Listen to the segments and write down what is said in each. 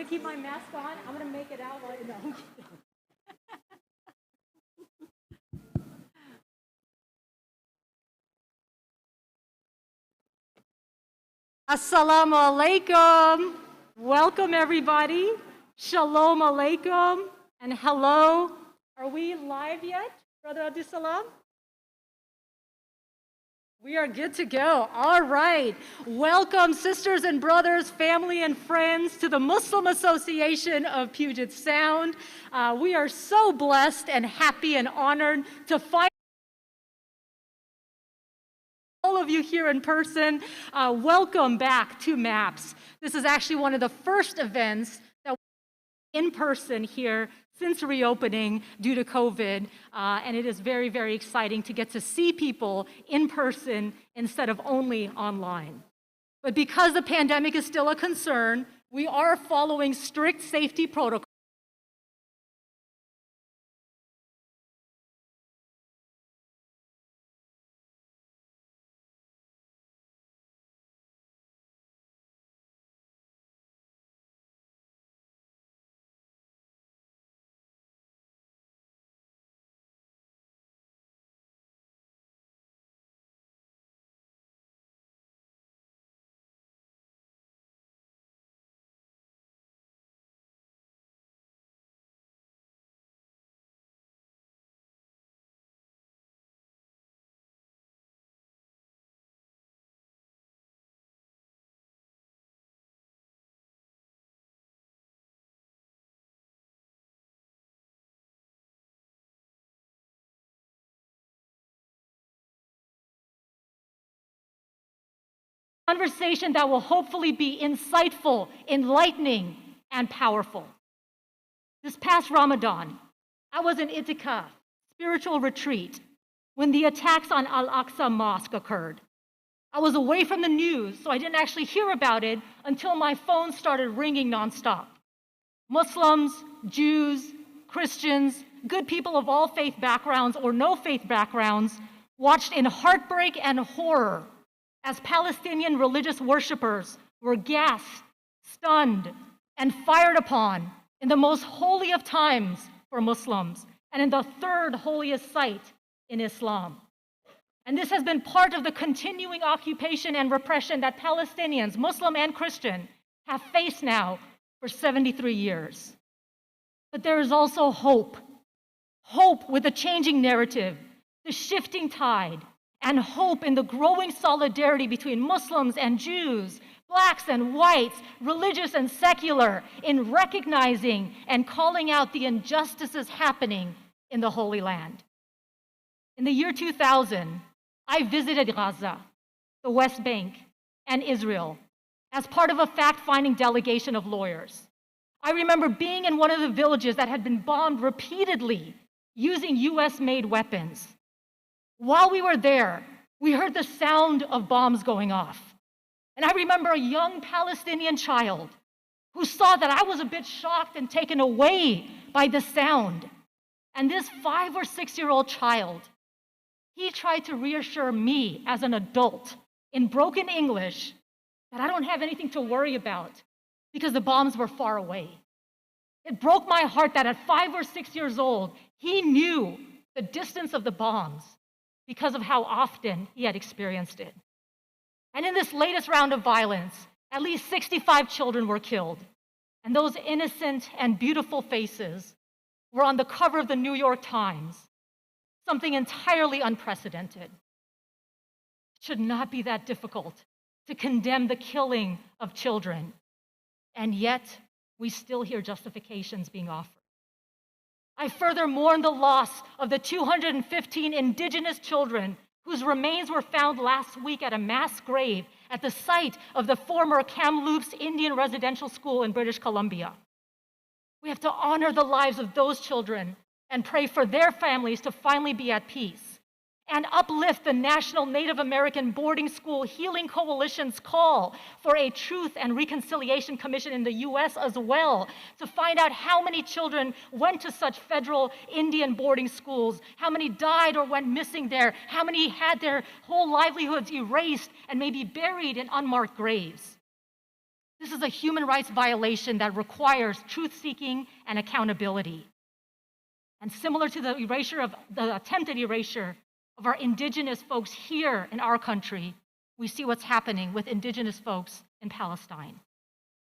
to keep my mask on. I'm going to make it out while you know. Assalamu alaikum. Welcome, everybody. Shalom alaikum. And hello. Are we live yet, Brother Abdussalam? We are good to go. All right. Welcome, sisters and brothers, family and friends, to the Muslim Association of Puget Sound. We are so blessed and happy and honored to find all of you here in person. Welcome back to MAPS. This is actually one of the first events that we're in person here since reopening due to COVID, and it is very, very exciting to get to see people in person instead of only online. But because the pandemic is still a concern, we are following strict safety protocols. Conversation that will hopefully be insightful, enlightening, and powerful. This past Ramadan, I was in Itikaf, spiritual retreat, when the attacks on Al-Aqsa Mosque occurred. I was away from the news, so I didn't actually hear about it until my phone started ringing nonstop. Muslims, Jews, Christians, good people of all faith backgrounds or no faith backgrounds watched in heartbreak and horror as Palestinian religious worshipers were gassed, stunned, and fired upon in the most holy of times for Muslims and in the third holiest site in Islam. And this has been part of the continuing occupation and repression that Palestinians, Muslim and Christian, have faced now for 73 years. But there is also hope. Hope with a changing narrative, the shifting tide, and hope in the growing solidarity between Muslims and Jews, blacks and whites, religious and secular, in recognizing and calling out the injustices happening in the Holy Land. In the year 2000, I visited Gaza, the West Bank, and Israel as part of a fact-finding delegation of lawyers. I remember being in one of the villages that had been bombed repeatedly using US-made weapons. While we were there, we heard the sound of bombs going off. And I remember a young Palestinian child who saw that I was a bit shocked and taken away by the sound. And this 5 or 6-year-old child, he tried to reassure me as an adult in broken English that I don't have anything to worry about because the bombs were far away. It broke my heart that at 5 or 6 years old, he knew the distance of the bombs because of how often he had experienced it. And in this latest round of violence, at least 65 children were killed. And those innocent and beautiful faces were on the cover of the New York Times, something entirely unprecedented. It should not be that difficult to condemn the killing of children. And yet, we still hear justifications being offered. I further mourn the loss of the 215 indigenous children whose remains were found last week at a mass grave at the site of the former Kamloops Indian Residential School in British Columbia. We have to honor the lives of those children and pray for their families to finally be at peace, and uplift the National Native American Boarding School Healing Coalition's call for a Truth and Reconciliation Commission in the US as well, to find out how many children went to such federal Indian boarding schools, how many died or went missing there, how many had their whole livelihoods erased and maybe buried in unmarked graves. This is a human rights violation that requires truth-seeking and accountability. And similar to the attempted erasure of our indigenous folks here in our country, we see what's happening with indigenous folks in Palestine.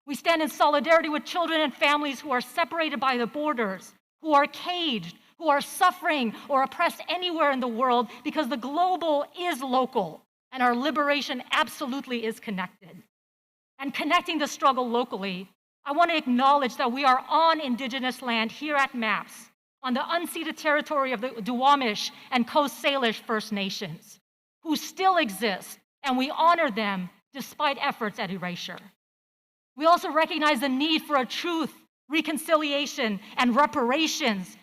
We stand in solidarity with children and families who are separated by the borders, who are caged, who are suffering or oppressed anywhere in the world, because the global is local and our liberation absolutely is connected. And connecting the struggle locally, I want to acknowledge that we are on indigenous land here at MAPS, on the unceded territory of the Duwamish and Coast Salish First Nations, who still exist, and we honor them despite efforts at erasure. We also recognize the need for a truth, reconciliation, and reparations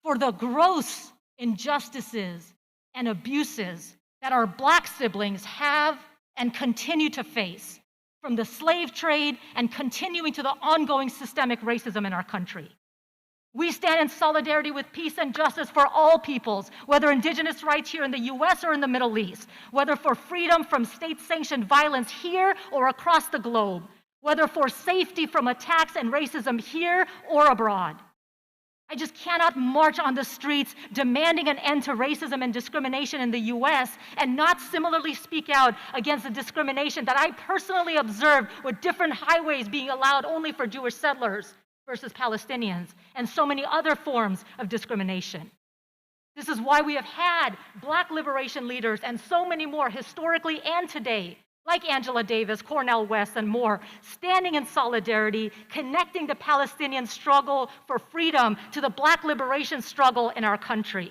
for the gross injustices and abuses that our Black siblings have and continue to face, from the slave trade and continuing to the ongoing systemic racism in our country. We stand in solidarity with peace and justice for all peoples, whether indigenous rights here in the US or in the Middle East, whether for freedom from state-sanctioned violence here or across the globe, whether for safety from attacks and racism here or abroad. I just cannot march on the streets demanding an end to racism and discrimination in the US and not similarly speak out against the discrimination that I personally observed with different highways being allowed only for Jewish settlers versus Palestinians, and so many other forms of discrimination. This is why we have had Black liberation leaders and so many more historically and today, like Angela Davis, Cornel West, and more, standing in solidarity, connecting the Palestinian struggle for freedom to the Black liberation struggle in our country.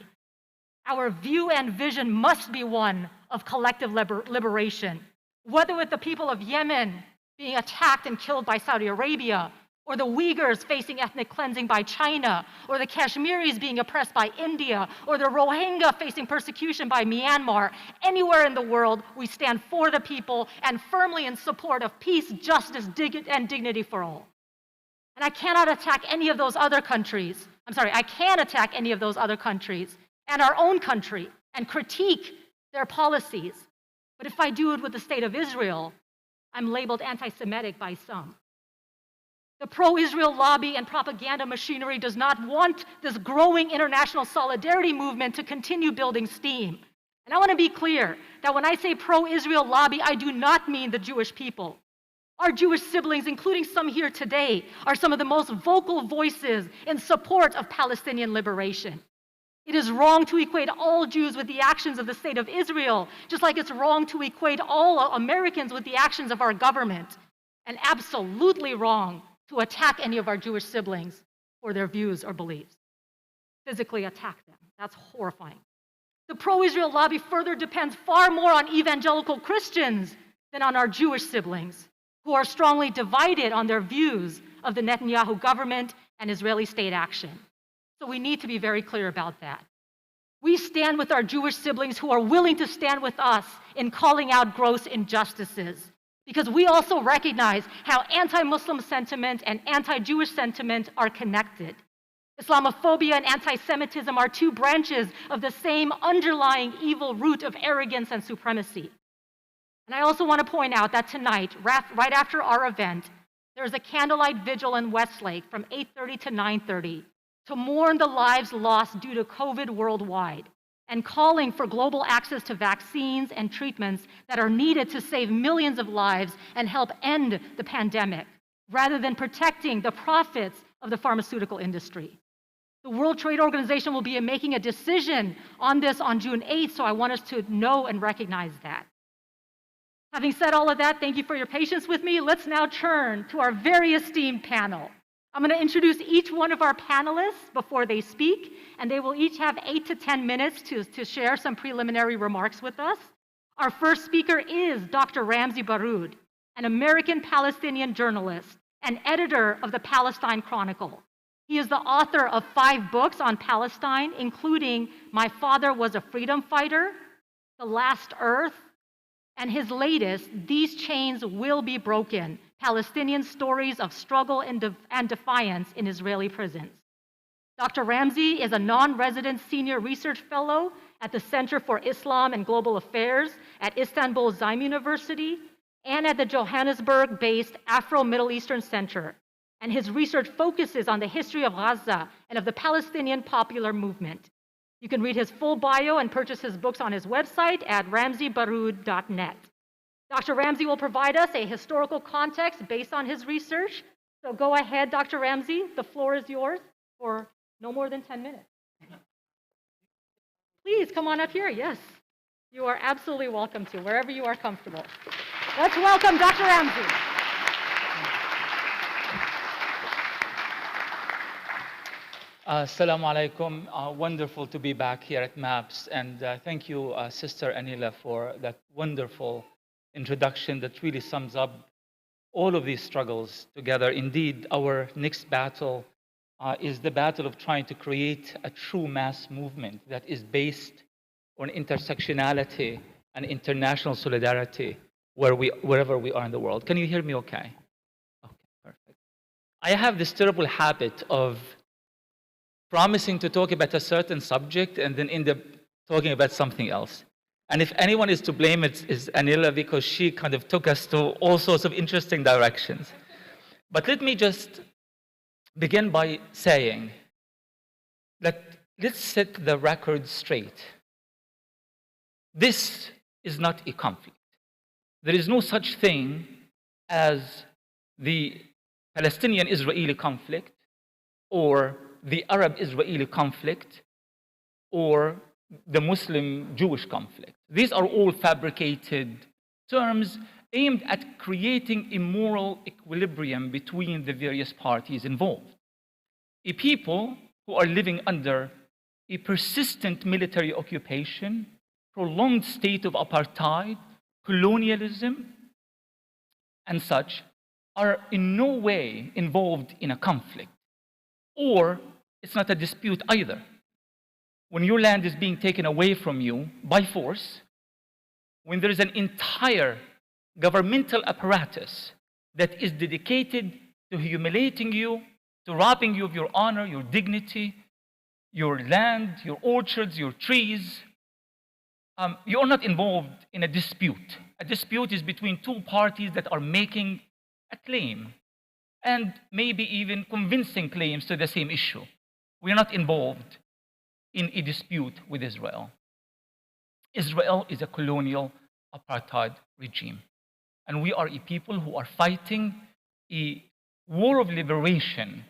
Our view and vision must be one of collective liberation, whether with the people of Yemen being attacked and killed by Saudi Arabia, or the Uyghurs facing ethnic cleansing by China, or the Kashmiris being oppressed by India, or the Rohingya facing persecution by Myanmar. Anywhere in the world, we stand for the people and firmly in support of peace, justice, and dignity for all. And I cannot attack any of those other countries. I can attack any of those other countries and our own country and critique their policies. But if I do it with the state of Israel, I'm labeled anti-Semitic by some. The pro-Israel lobby and propaganda machinery does not want this growing international solidarity movement to continue building steam. And I want to be clear that when I say pro-Israel lobby, I do not mean the Jewish people. Our Jewish siblings, including some here today, are some of the most vocal voices in support of Palestinian liberation. It is wrong to equate all Jews with the actions of the state of Israel, just like it's wrong to equate all Americans with the actions of our government, and absolutely wrong to attack any of our Jewish siblings for their views or beliefs. Physically attack them. That's horrifying. The pro-Israel lobby further depends far more on evangelical Christians than on our Jewish siblings, who are strongly divided on their views of the Netanyahu government and Israeli state action. So we need to be very clear about that. We stand with our Jewish siblings who are willing to stand with us in calling out gross injustices, because we also recognize how anti-Muslim sentiment and anti-Jewish sentiment are connected. Islamophobia and anti-Semitism are two branches of the same underlying evil root of arrogance and supremacy. And I also want to point out that tonight, right after our event, there's a candlelight vigil in Westlake from 8:30 to 9:30 to mourn the lives lost due to COVID worldwide, and calling for global access to vaccines and treatments that are needed to save millions of lives and help end the pandemic, rather than protecting the profits of the pharmaceutical industry. The World Trade Organization will be making a decision on this on June 8th, so I want us to know and recognize that. Having said all of that, thank you for your patience with me. Let's now turn to our very esteemed panel. I'm going to introduce each one of our panelists before they speak, and they will each have 8 to 10 minutes to share some preliminary remarks with us. Our first speaker is Dr. RAMZY BAROUD, an American Palestinian journalist and editor of the Palestine Chronicle. He is the author of 5 books on Palestine, including My Father Was a Freedom Fighter, The Last Earth, and his latest, These Chains Will Be Broken, Palestinian Stories of Struggle and Defiance in Israeli Prisons. Dr. RAMZY is a non-resident senior research fellow at the Center for Islam and Global Affairs at Istanbul Zaim University and at the Johannesburg-based Afro-Middle Eastern Center. And his research focuses on the history of Gaza and of the Palestinian popular movement. You can read his full bio and purchase his books on his website at ramzybaroud.net. Dr. Ramzy will provide us a historical context based on his research. So go ahead, Dr. Ramzy. The floor is yours for no more than 10 minutes. Please come on up here. Yes, you are absolutely welcome to, wherever you are comfortable. Let's welcome Dr. Ramzy. Assalamu alaikum. Wonderful to be back here at MAPS. And thank you, Sister Anila, for that wonderful introduction that really sums up all of these struggles together. Indeed, our next battle is the battle of trying to create a true mass movement that is based on intersectionality and international solidarity wherever we are in the world. Can you hear me okay? Okay, perfect. I have this terrible habit of promising to talk about a certain subject and then end up talking about something else. And if anyone is to blame, it's Anila, because she kind of took us to all sorts of interesting directions. But let me just begin by saying that let's set the record straight. This is not a conflict. There is no such thing as the Palestinian-Israeli conflict or the Arab-Israeli conflict or the Muslim-Jewish conflict. These are all fabricated terms aimed at creating a moral equilibrium between the various parties involved. A people who are living under a persistent military occupation, prolonged state of apartheid, colonialism, and such, are in no way involved in a conflict. Or it's not a dispute either. When your land is being taken away from you by force, when there is an entire governmental apparatus that is dedicated to humiliating you, to robbing you of your honor, your dignity, your land, your orchards, your trees, you're not involved in a dispute. A dispute is between two parties that are making a claim and maybe even convincing claims to the same issue. We're not involved in a dispute with Israel. Israel is a colonial apartheid regime. And we are a people who are fighting a war of liberation,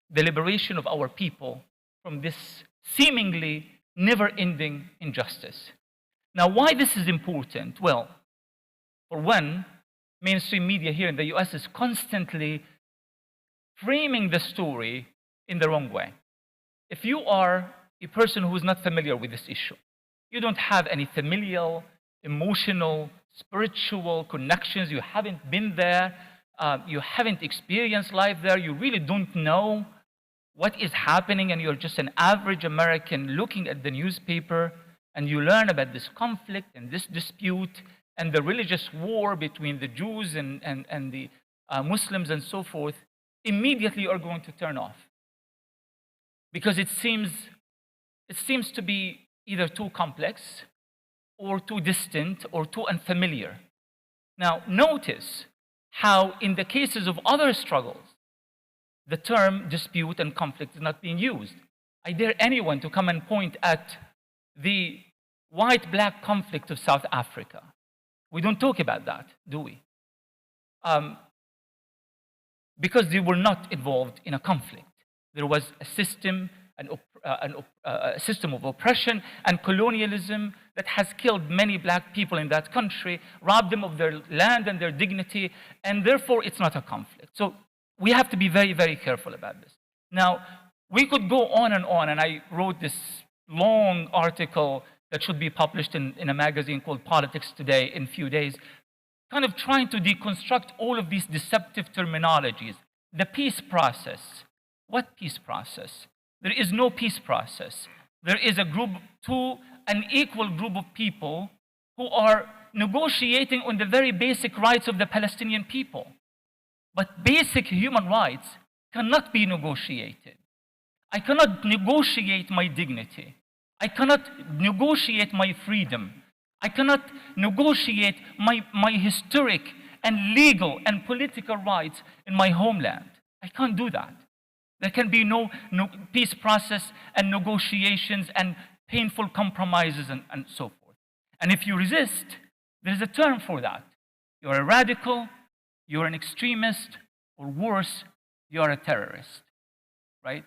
the liberation of our people from this seemingly never-ending injustice. Now, why this is important? Well, for one, mainstream media here in the US is constantly framing the story in the wrong way. If you are a person who is not familiar with this issue, you don't have any familial, emotional, spiritual connections, you haven't been there, you haven't experienced life there, you really don't know what is happening, and you're just an average American looking at the newspaper, and you learn about this conflict and this dispute and the religious war between the Jews and the Muslims and so forth, immediately you're going to turn off. Because it seems to be either too complex or too distant or too unfamiliar. Now, notice how in the cases of other struggles, the term dispute and conflict is not being used. I dare anyone to come and point at the white-black conflict of South Africa. We don't talk about that, do we? Because they were not involved in a conflict. There was a system, a system of oppression and colonialism that has killed many black people in that country, robbed them of their land and their dignity, and therefore it's not a conflict. So we have to be very, very careful about this. Now, we could go on, and I wrote this long article that should be published in a magazine called Politics Today in a few days, kind of trying to deconstruct all of these deceptive terminologies. The peace process. What peace process? There is no peace process. There is an equal group of people who are negotiating on the very basic rights of the Palestinian people. But basic human rights cannot be negotiated. I cannot negotiate my dignity. I cannot negotiate my freedom. I cannot negotiate my historic and legal and political rights in my homeland. I can't do that. There can be no peace process and negotiations and painful compromises and so forth. And if you resist, there is a term for that. You're a radical, you're an extremist, or worse, you're a terrorist, right?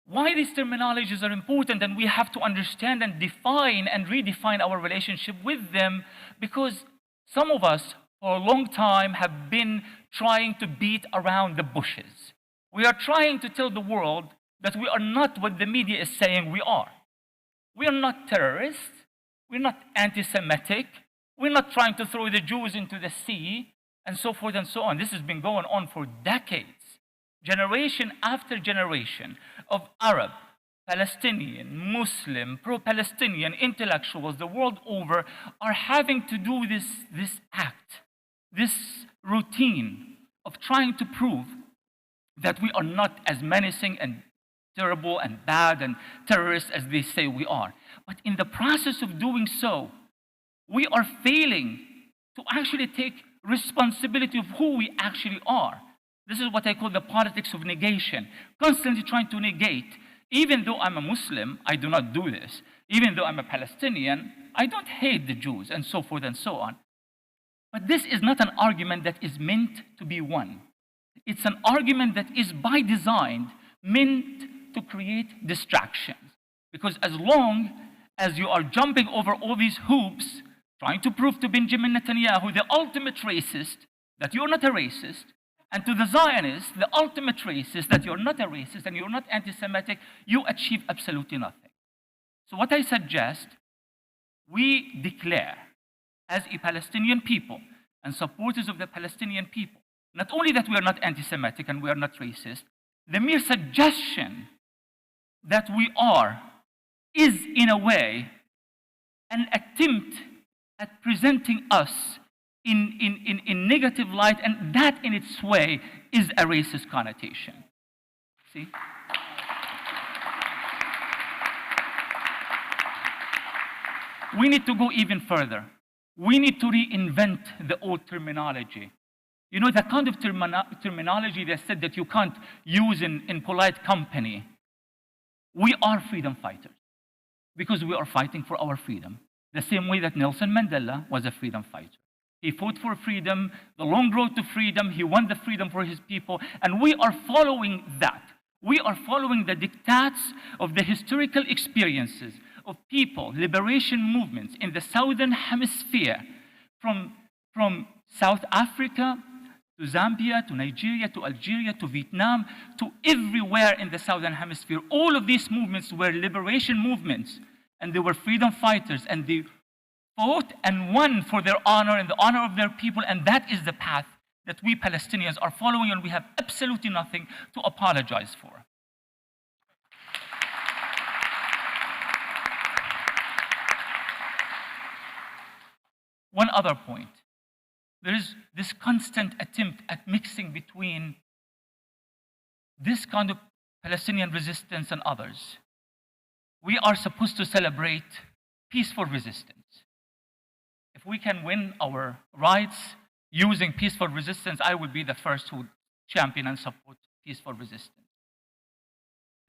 Why these terminologies are important, and we have to understand and define and redefine our relationship with them, because some of us for a long time have been trying to beat around the bushes. We are trying to tell the world that we are not what the media is saying we are. We are not terrorists. We're not anti-Semitic. We're not trying to throw the Jews into the sea, and so forth and so on. This has been going on for decades. Generation after generation of Arab, Palestinian, Muslim, pro-Palestinian intellectuals the world over are having to do this act, this routine of trying to prove that we are not as menacing and terrible and bad and terrorists as they say we are. But in the process of doing so, we are failing to actually take responsibility of who we actually are. This is what I call the politics of negation, constantly trying to negate. Even though I'm a Muslim, I do not do this. Even though I'm a Palestinian, I don't hate the Jews, and so forth and so on. But this is not an argument that is meant to be won. It's an argument that is by design meant to create distractions. Because as long as you are jumping over all these hoops, trying to prove to Benjamin Netanyahu, the ultimate racist, that you're not a racist, and to the Zionists, the ultimate racist, that you're not a racist and you're not anti-Semitic, you achieve absolutely nothing. So what I suggest, we declare as a Palestinian people and supporters of the Palestinian people, not only that we are not anti-Semitic and we are not racist, the mere suggestion that we are is in a way an attempt at presenting us in negative light, and that in its way is a racist connotation. See? We need to go even further. We need to reinvent the old terminology. You know, the kind of terminology they said that you can't use in polite company. We are freedom fighters because we are fighting for our freedom. The same way that Nelson Mandela was a freedom fighter. He fought for freedom, the long road to freedom. He won the freedom for his people, and we are following that. We are following the diktats of the historical experiences of people, liberation movements in the Southern Hemisphere, from South Africa to Zambia, to Nigeria, to Algeria, to Vietnam, to everywhere in the Southern Hemisphere. All of these movements were liberation movements, and they were freedom fighters, and they fought and won for their honor and the honor of their people, and that is the path that we Palestinians are following, and we have absolutely nothing to apologize for. One other point. There is this constant attempt at mixing between this kind of Palestinian resistance and others. We are supposed to celebrate peaceful resistance. If we can win our rights using peaceful resistance, I would be the first who champion and support peaceful resistance.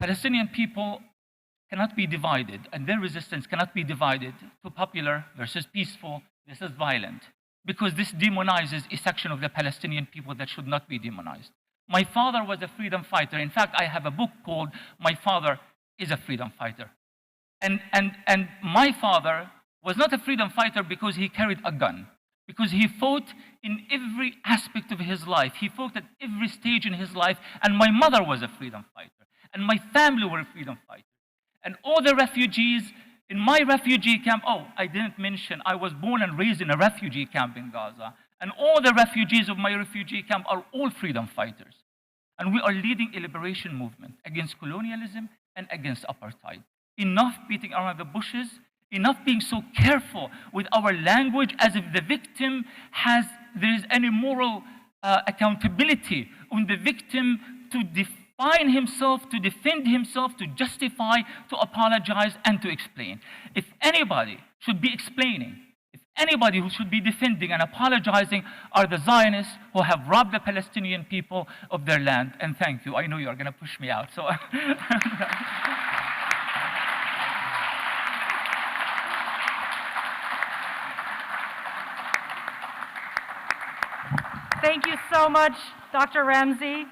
Palestinian people cannot be divided, and their resistance cannot be divided to popular versus peaceful versus violent, because this demonizes a section of the Palestinian people that should not be demonized. My father was a freedom fighter. In fact, I have a book called My Father is a Freedom Fighter. And my father was not a freedom fighter because he carried a gun, because he fought in every aspect of his life. He fought at every stage in his life, and my mother was a freedom fighter, and my family were freedom fighters. And all the refugees in my refugee camp, oh, I didn't mention, I was born and raised in a refugee camp in Gaza, and all the refugees of my refugee camp are all freedom fighters. And we are leading a liberation movement against colonialism and against apartheid. Enough beating around the bushes, enough being so careful with our language as if the victim there is any moral accountability on the victim to define himself, to defend himself, to justify, to apologize, and to explain. If anybody should be explaining, if anybody who should be defending and apologizing, are the Zionists who have robbed the Palestinian people of their land. And thank you. I know you're going to push me out. So Thank you so much, Dr. Ramzy.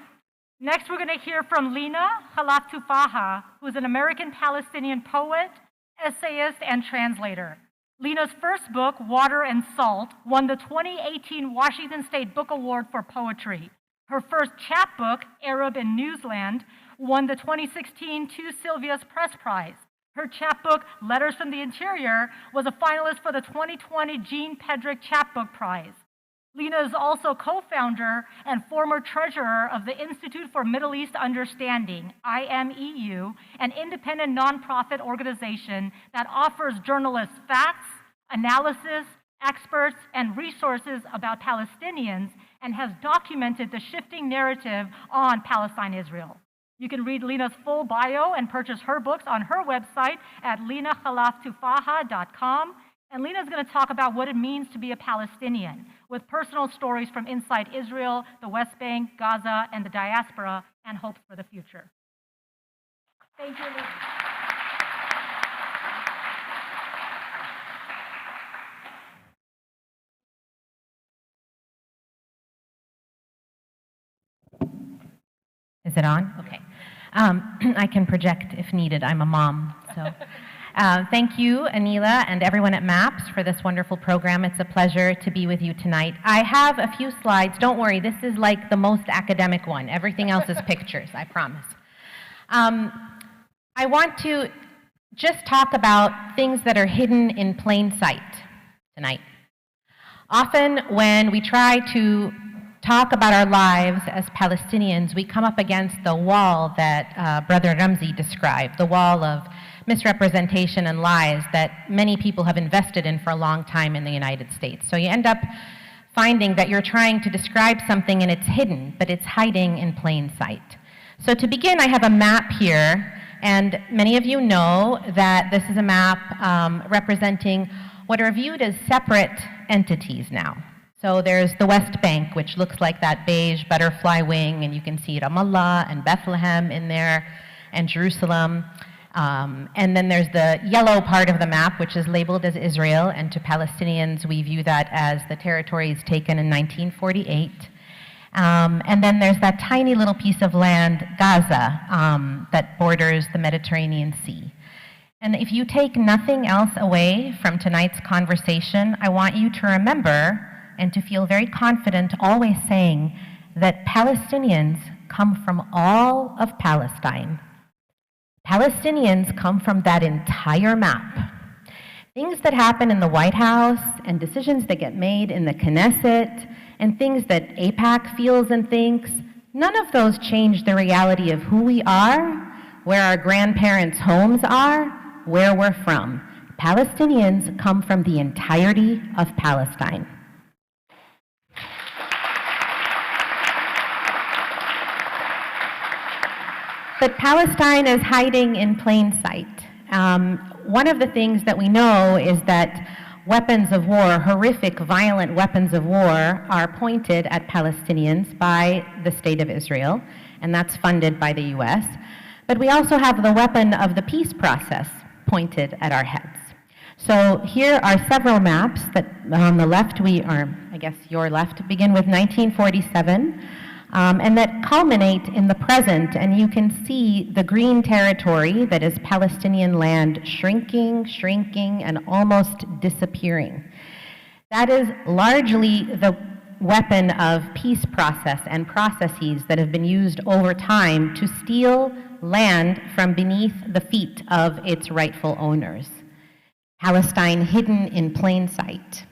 Next, we're going to hear from Lina Khalaf Tufaha, who is an American-Palestinian poet, essayist, and translator. Lina's first book, Water and Salt, won the 2018 Washington State Book Award for Poetry. Her first chapbook, Arab in Newsland, won the 2016 Tu Silvius Press Prize. Her chapbook, Letters from the Interior, was a finalist for the 2020 Jean Pedrick Chapbook Prize. Lina is also co-founder and former treasurer of the Institute for Middle East Understanding, IMEU, an independent nonprofit organization that offers journalists facts, analysis, experts, and resources about Palestinians and has documented the shifting narrative on Palestine-Israel. You can read Lina's full bio and purchase her books on her website at linakhalaftufaha.com. And Lina is going to talk about what it means to be a Palestinian, with personal stories from inside Israel, the West Bank, Gaza, and the diaspora, and hopes for the future. Thank you, Lina. Is it on? Okay. I can project if needed. I'm a mom, so. Thank you, Anila, and everyone at MAPS for this wonderful program. It's a pleasure to be with you tonight. I have a few slides. Don't worry, this is like the most academic one. Everything else is pictures, I promise. I want to just talk about things that are hidden in plain sight tonight. Often when we try to talk about our lives as Palestinians, we come up against the wall that Brother Ramzy described, the wall of misrepresentation and lies that many people have invested in for a long time in the United States. So you end up finding that you're trying to describe something and it's hidden, but it's hiding in plain sight. So to begin, I have a map here, and many of you know that this is a map representing what are viewed as separate entities now. So there's the West Bank, which looks like that beige butterfly wing, and you can see Ramallah and Bethlehem in there, and Jerusalem. And then there's the yellow part of the map, which is labeled as Israel, and to Palestinians, we view that as the territories taken in 1948. And then there's that tiny little piece of land, Gaza, that borders the Mediterranean Sea. And if you take nothing else away from tonight's conversation, I want you to remember and to feel very confident always saying that Palestinians come from all of Palestine. Palestinians come from that entire map. Things that happen in the White House and decisions that get made in the Knesset and things that AIPAC feels and thinks, none of those change the reality of who we are, where our grandparents' homes are, where we're from. Palestinians come from the entirety of Palestine. But Palestine is hiding in plain sight. One of the things that we know is that weapons of war, horrific, violent weapons of war, are pointed at Palestinians by the State of Israel, and that's funded by the US. But we also have the weapon of the peace process pointed at our heads. So here are several maps that on the left, I guess your left, begin with 1947. And that culminate in the present, and you can see the green territory that is Palestinian land shrinking, and almost disappearing. That is largely the weapon of peace process and processes that have been used over time to steal land from beneath the feet of its rightful owners. Palestine hidden in plain sight.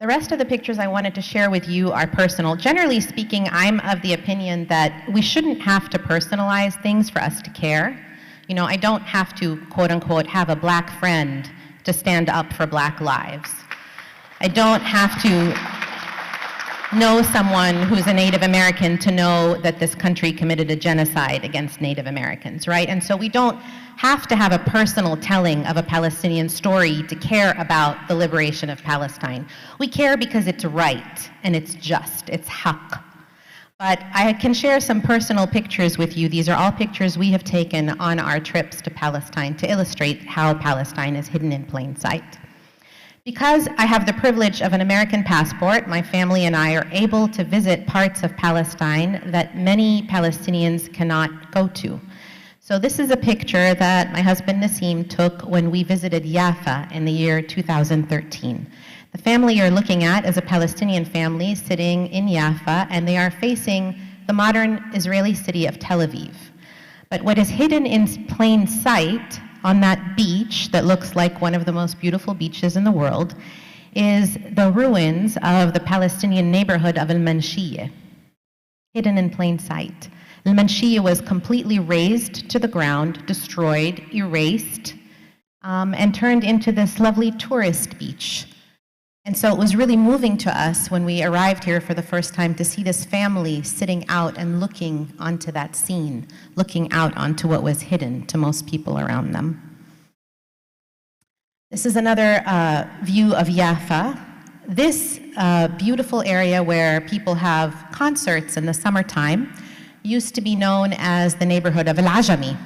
The rest of the pictures I wanted to share with you are personal. Generally speaking, I'm of the opinion that we shouldn't have to personalize things for us to care. You know, I don't have to, quote unquote, have a black friend to stand up for black lives. I don't have to know someone who's a Native American to know that this country committed a genocide against Native Americans, right? And so we don't have to have a personal telling of a Palestinian story to care about the liberation of Palestine. We care because it's right and it's just, it's haq. But I can share some personal pictures with you. These are all pictures we have taken on our trips to Palestine to illustrate how Palestine is hidden in plain sight. Because I have the privilege of an American passport, my family and I are able to visit parts of Palestine that many Palestinians cannot go to. So this is a picture that my husband Nassim took when we visited Jaffa in the year 2013. The family you're looking at is a Palestinian family sitting in Jaffa, and they are facing the modern Israeli city of Tel Aviv. But what is hidden in plain sight on that beach that looks like one of the most beautiful beaches in the world is the ruins of the Palestinian neighborhood of Al-Manshiyeh, hidden in plain sight. Al-Manshiyeh was completely razed to the ground, destroyed, erased, and turned into this lovely tourist beach. And so it was really moving to us when we arrived here for the first time to see this family sitting out and looking onto that scene, looking out onto what was hidden to most people around them. This is another view of Jaffa. This beautiful area where people have concerts in the summertime used to be known as the neighborhood of Al-Ajami,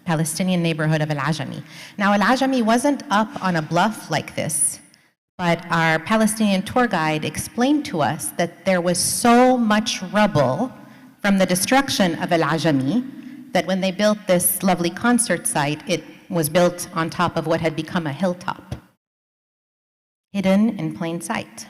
Palestinian neighborhood of Al-Ajami. Now, Al-Ajami wasn't up on a bluff like this, but our Palestinian tour guide explained to us that there was so much rubble from the destruction of Al-Ajami that when they built this lovely concert site, it was built on top of what had become a hilltop, hidden in plain sight.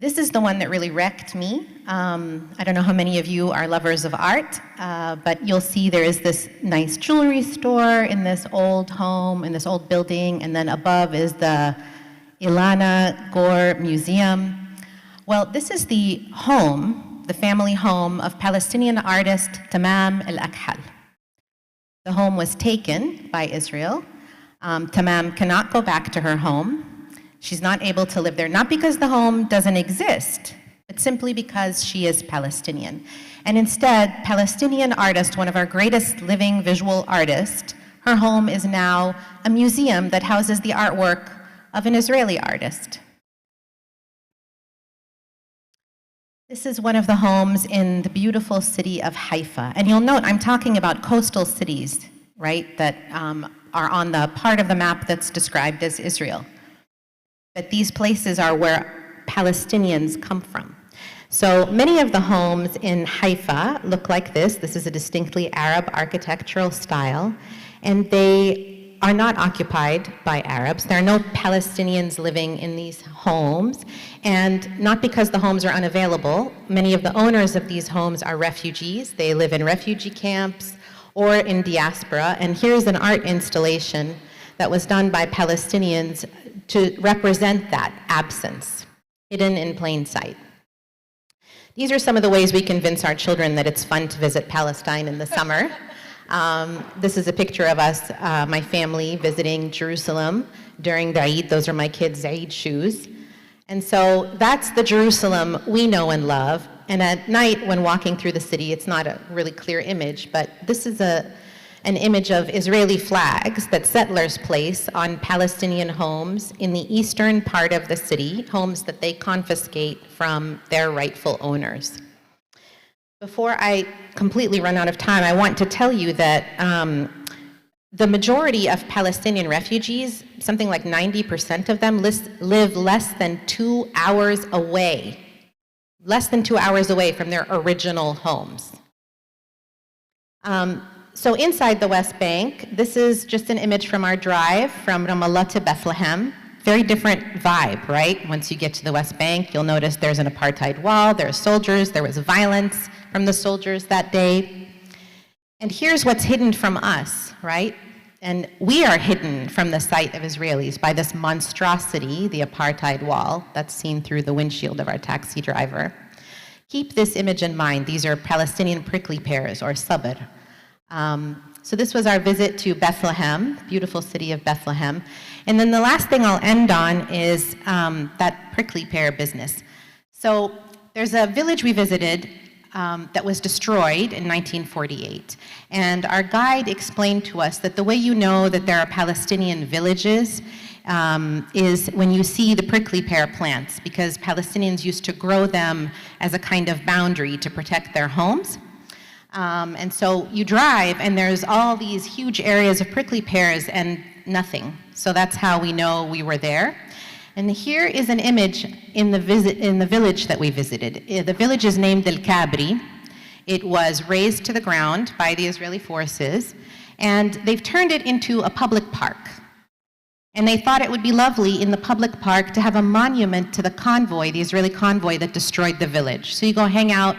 This is the one that really wrecked me. I don't know how many of you are lovers of art, but you'll see there is this nice jewelry store in this old home, in this old building, and then above is the Ilana Gore Museum. Well, this is the home, the family home of Palestinian artist Tamam al-Akhal. The home was taken by Israel. Tamam cannot go back to her home. She's not able to live there, not because the home doesn't exist, but simply because she is Palestinian. And instead, Palestinian artist, one of our greatest living visual artists, her home is now a museum that houses the artwork of an Israeli artist. This is one of the homes in the beautiful city of Haifa. And you'll note I'm talking about coastal cities, right, that are on the part of the map that's described as Israel. But these places are where Palestinians come from. So many of the homes in Haifa look like this. This is a distinctly Arab architectural style, and they are not occupied by Arabs. There are no Palestinians living in these homes, and not because the homes are unavailable. Many of the owners of these homes are refugees. They live in refugee camps or in diaspora, and here's an art installation that was done by Palestinians to represent that absence, hidden in plain sight. These are some of the ways we convince our children that it's fun to visit Palestine in the summer. This is a picture of us, my family, visiting Jerusalem during the Eid. Those are my kids' Eid shoes. And so that's the Jerusalem we know and love. And at night, when walking through the city, it's not a really clear image, but this is an image of Israeli flags that settlers place on Palestinian homes in the eastern part of the city, homes that they confiscate from their rightful owners. Before I completely run out of time, I want to tell you that the majority of Palestinian refugees, something like 90% of them, live less than 2 hours away, from their original homes. So inside the West Bank, this is just an image from our drive from Ramallah to Bethlehem. Very different vibe, right? Once you get to the West Bank, you'll notice there's an apartheid wall, there are soldiers, there was violence from the soldiers that day. And here's what's hidden from us, right? And we are hidden from the sight of Israelis by this monstrosity, the apartheid wall, that's seen through the windshield of our taxi driver. Keep this image in mind. These are Palestinian prickly pears, or sabr. So this was our visit to Bethlehem, beautiful city of Bethlehem. And then the last thing I'll end on is that prickly pear business. So there's a village we visited that was destroyed in 1948. And our guide explained to us that the way you know that there are Palestinian villages is when you see the prickly pear plants, because Palestinians used to grow them as a kind of boundary to protect their homes. And so you drive, and there's all these huge areas of prickly pears and nothing. So that's how we know we were there. And here is an image in the village that we visited. The village is named El Kabri. It was razed to the ground by the Israeli forces, and they've turned it into a public park. And they thought it would be lovely in the public park to have a monument to the convoy, the Israeli convoy that destroyed the village. So you go hang out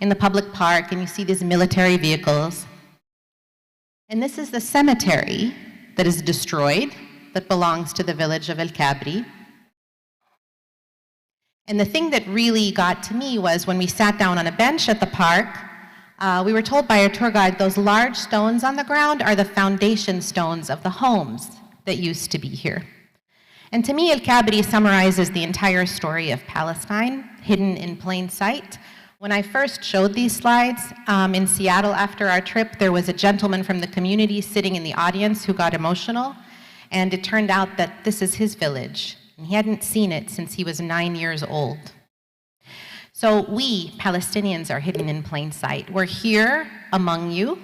in the public park and you see these military vehicles. And this is the cemetery that is destroyed, that belongs to the village of El Kabri. And the thing that really got to me was when we sat down on a bench at the park, we were told by our tour guide those large stones on the ground are the foundation stones of the homes that used to be here. And to me, El Kabri summarizes the entire story of Palestine, hidden in plain sight. When I first showed these slides in Seattle after our trip, there was a gentleman from the community sitting in the audience who got emotional, and it turned out that this is his village, and he hadn't seen it since he was 9 years old. So we, Palestinians, are hidden in plain sight. We're here among you.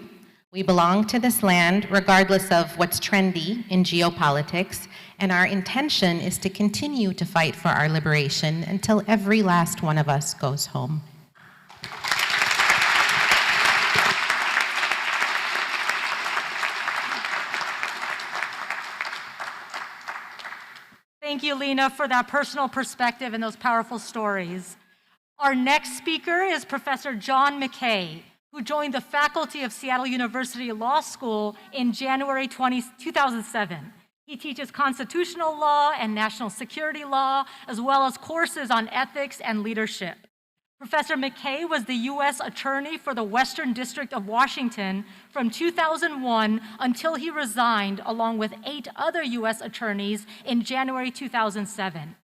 We belong to this land, regardless of what's trendy in geopolitics, and our intention is to continue to fight for our liberation until every last one of us goes home. Thank you, Lena, for that personal perspective and those powerful stories. Our next speaker is Professor John McKay, who joined the faculty of Seattle University Law School in January 2007. He teaches constitutional law and national security law, as well as courses on ethics and leadership. Professor McKay was the U.S. Attorney for the Western District of Washington from 2001 until he resigned, along with 8 other U.S. attorneys in January 2007.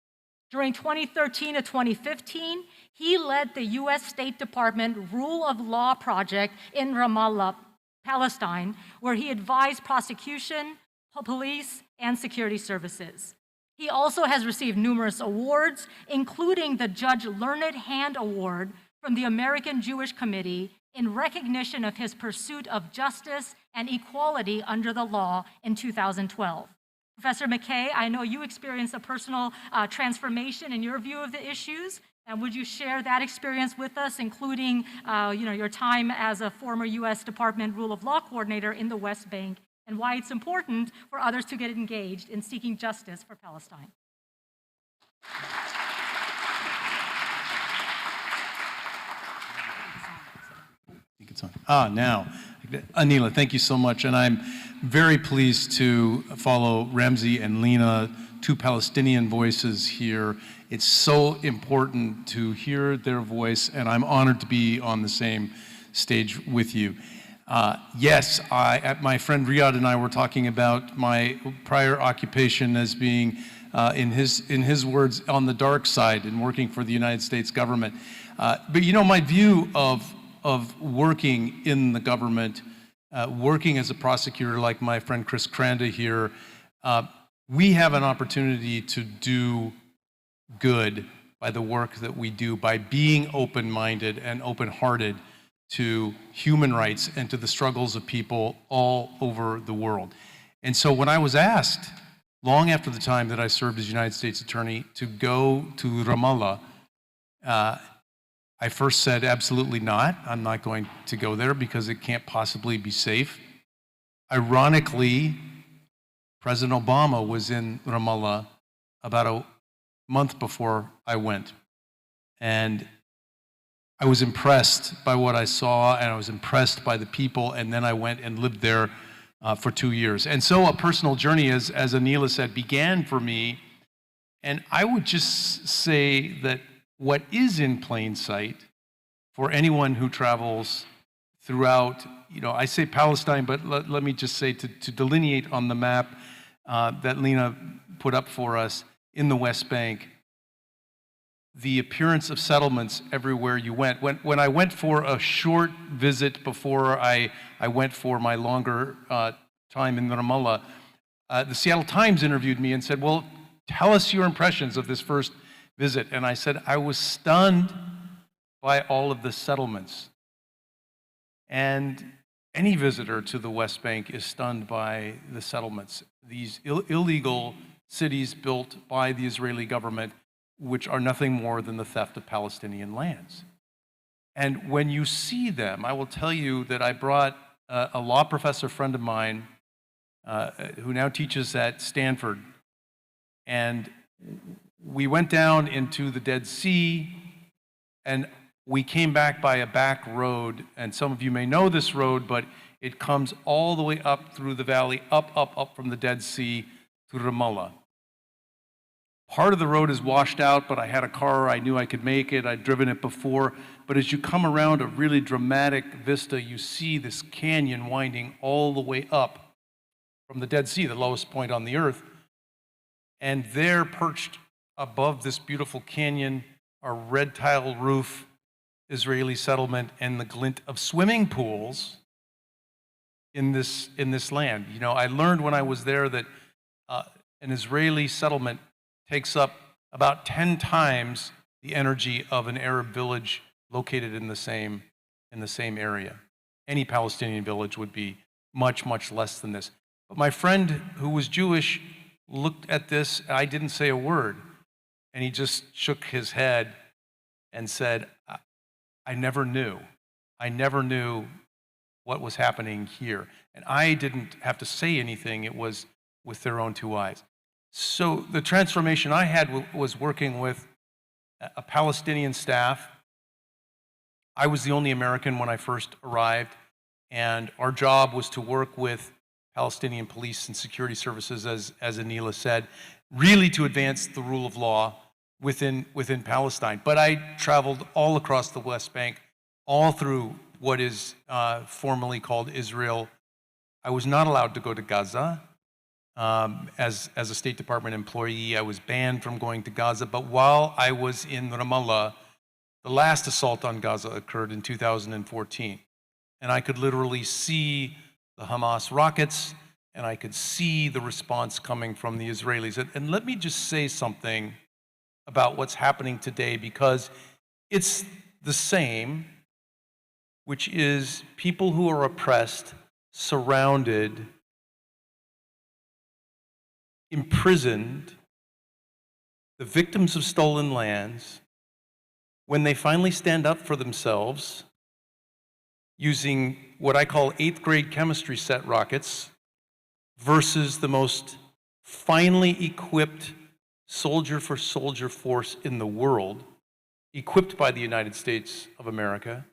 During 2013 to 2015, he led the U.S. State Department Rule of Law project in Ramallah, Palestine, where he advised prosecution, police, and security services. He also has received numerous awards, including the Judge Learned Hand Award from the American Jewish Committee in recognition of his pursuit of justice and equality under the law in 2012. Professor McKay, I know you experienced a personal transformation in your view of the issues, and would you share that experience with us, including your time as a former U.S. Department Rule of Law coordinator in the West Bank, and why it's important for others to get engaged in seeking justice for Palestine? I think it's on. Now. Anila, thank you so much, and I'm very pleased to follow RAMZY and Lena, 2 Palestinian voices here. It's so important to hear their voice, and I'm honored to be on the same stage with you. Yes, my friend Riyadh and I were talking about my prior occupation as being, in his words, on the dark side and working for the United States government. But you know, my view of working in the government, working as a prosecutor like my friend Chris Cranda here, we have an opportunity to do good by the work that we do, by being open-minded and open-hearted to human rights and to the struggles of people all over the world. And so when I was asked, long after the time that I served as United States Attorney, to go to Ramallah, I first said, absolutely not. I'm not going to go there because it can't possibly be safe. Ironically, President Obama was in Ramallah about a month before I went. And I was impressed by what I saw, and I was impressed by the people, and then I went and lived there for 2 years. And so a personal journey, as Anila said, began for me. And I would just say that what is in plain sight for anyone who travels throughout I say Palestine, but let me just say to delineate on the map that Lena put up for us in the West Bank, the appearance of settlements everywhere you went. When I went for a short visit before I went for my longer time in Ramallah, the Seattle Times interviewed me and said, well, tell us your impressions of this first visit. And I said, I was stunned by all of the settlements. And any visitor to the West Bank is stunned by the settlements, these illegal cities built by the Israeli government, which are nothing more than the theft of Palestinian lands. And when you see them, I will tell you that I brought a law professor friend of mine who now teaches at Stanford, and we went down into the Dead Sea, and we came back by a back road, and some of you may know this road, but it comes all the way up through the valley, up from the Dead Sea to Ramallah. Part of the road is washed out, but I had a car, I knew I could make it, I'd driven it before. But as you come around a really dramatic vista, you see this canyon winding all the way up from the Dead Sea, the lowest point on the earth. And there, perched above this beautiful canyon, are red tile roof Israeli settlement and the glint of swimming pools in this land. I learned when I was there that an Israeli settlement takes up about 10 times the energy of an Arab village located in the same area. Any Palestinian village would be much, much less than this. But my friend who was Jewish looked at this, I didn't say a word, and he just shook his head and said, I never knew what was happening here. And I didn't have to say anything, it was with their own two eyes. So the transformation I had was working with a Palestinian staff. I was the only American when I first arrived, and our job was to work with Palestinian police and security services, as Anila said, really to advance the rule of law within Palestine. But I traveled all across the West Bank, all through what is formally called Israel. I was not allowed to go to Gaza. As a State Department employee, I was banned from going to Gaza. But while I was in Ramallah, the last assault on Gaza occurred in 2014. And I could literally see the Hamas rockets, and I could see the response coming from the Israelis. And let me just say something about what's happening today, because it's the same, which is people who are oppressed, surrounded, imprisoned, the victims of stolen lands, when they finally stand up for themselves using what I call 8th grade chemistry set rockets versus the most finely equipped soldier for soldier force in the world, equipped by the United States of America.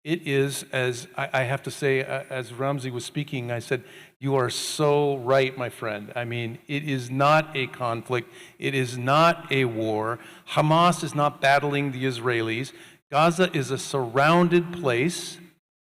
It is, as I have to say, as RAMZY was speaking, I said, you are so right, my friend. I mean, it is not a conflict. It is not a war. Hamas is not battling the Israelis. Gaza is a surrounded place.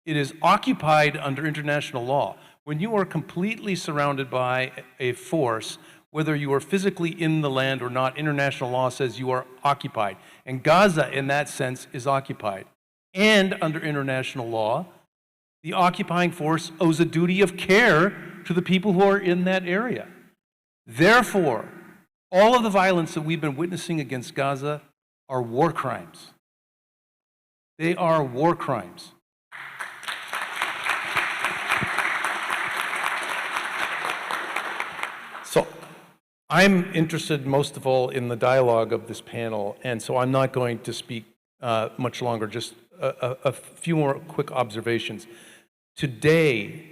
It is occupied under international law. When you are completely surrounded by a force, whether you are physically in the land or not, international law says you are occupied. And Gaza, in that sense, is occupied. And under international law, the occupying force owes a duty of care to the people who are in that area. Therefore, all of the violence that we've been witnessing against Gaza are war crimes. They are war crimes. So I'm interested most of all in the dialogue of this panel, and so I'm not going to speak much longer, just a few more quick observations. Today,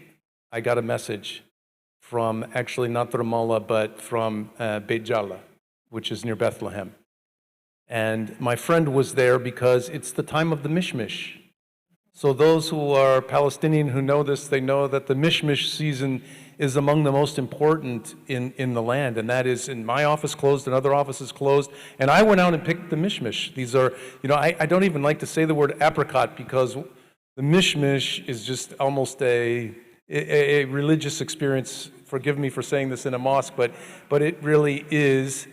I got a message from, actually not Ramallah, but from Beit Jala, which is near Bethlehem. And my friend was there because it's the time of the Mishmish. So those who are Palestinian who know this, they know that the Mishmish season is among the most important in the land, and that is, in my office closed and other offices closed, and I went out and picked the mishmish. These are, I don't even like to say the word apricot, because The mishmash is just almost a religious experience. Forgive me for saying this in a mosque, but it really is.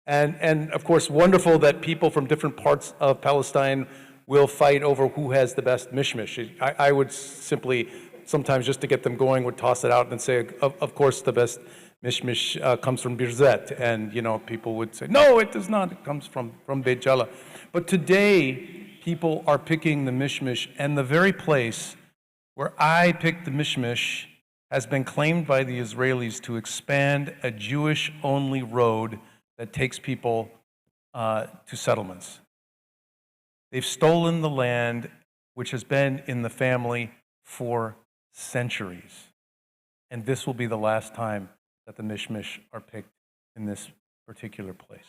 And of course, wonderful that people from different parts of Palestine will fight over who has the best mishmash. I would simply, sometimes just to get them going, would toss it out and say, of course, the best mishmash comes from Birzet. And, you know, people would say, no, it does not. It comes from Beit Jala. But today, people are picking the mishmash, and the very place where I picked the mishmash has been claimed by the Israelis to expand a Jewish-only road that takes people to settlements. They've stolen the land which has been in the family for centuries. And this will be the last time that the mishmash are picked in this particular place.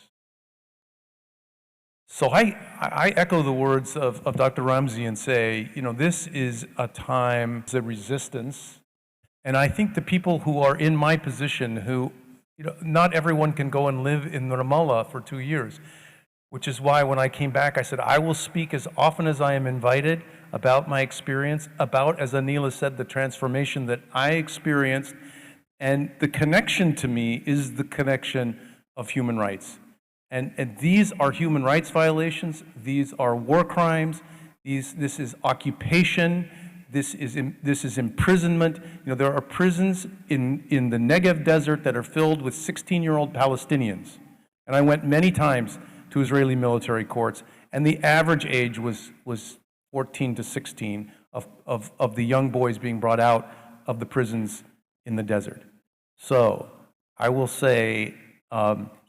So I echo the words of Dr. RAMZY and say, you know, this is a time of resistance. And I think the people who are in my position, who, you know, not everyone can go and live in Ramallah for 2 years, which is why when I came back, I said, I will speak as often as I am invited about my experience, about, as Anila said, the transformation that I experienced. And the connection to me is the connection of human rights. And these are human rights violations. These are war crimes. This is occupation. This is imprisonment. You know, there are prisons in the Negev desert that are filled with 16-year-old Palestinians. And I went many times to Israeli military courts, and the average age was 14 to 16 of the young boys being brought out of the prisons in the desert. So I will say,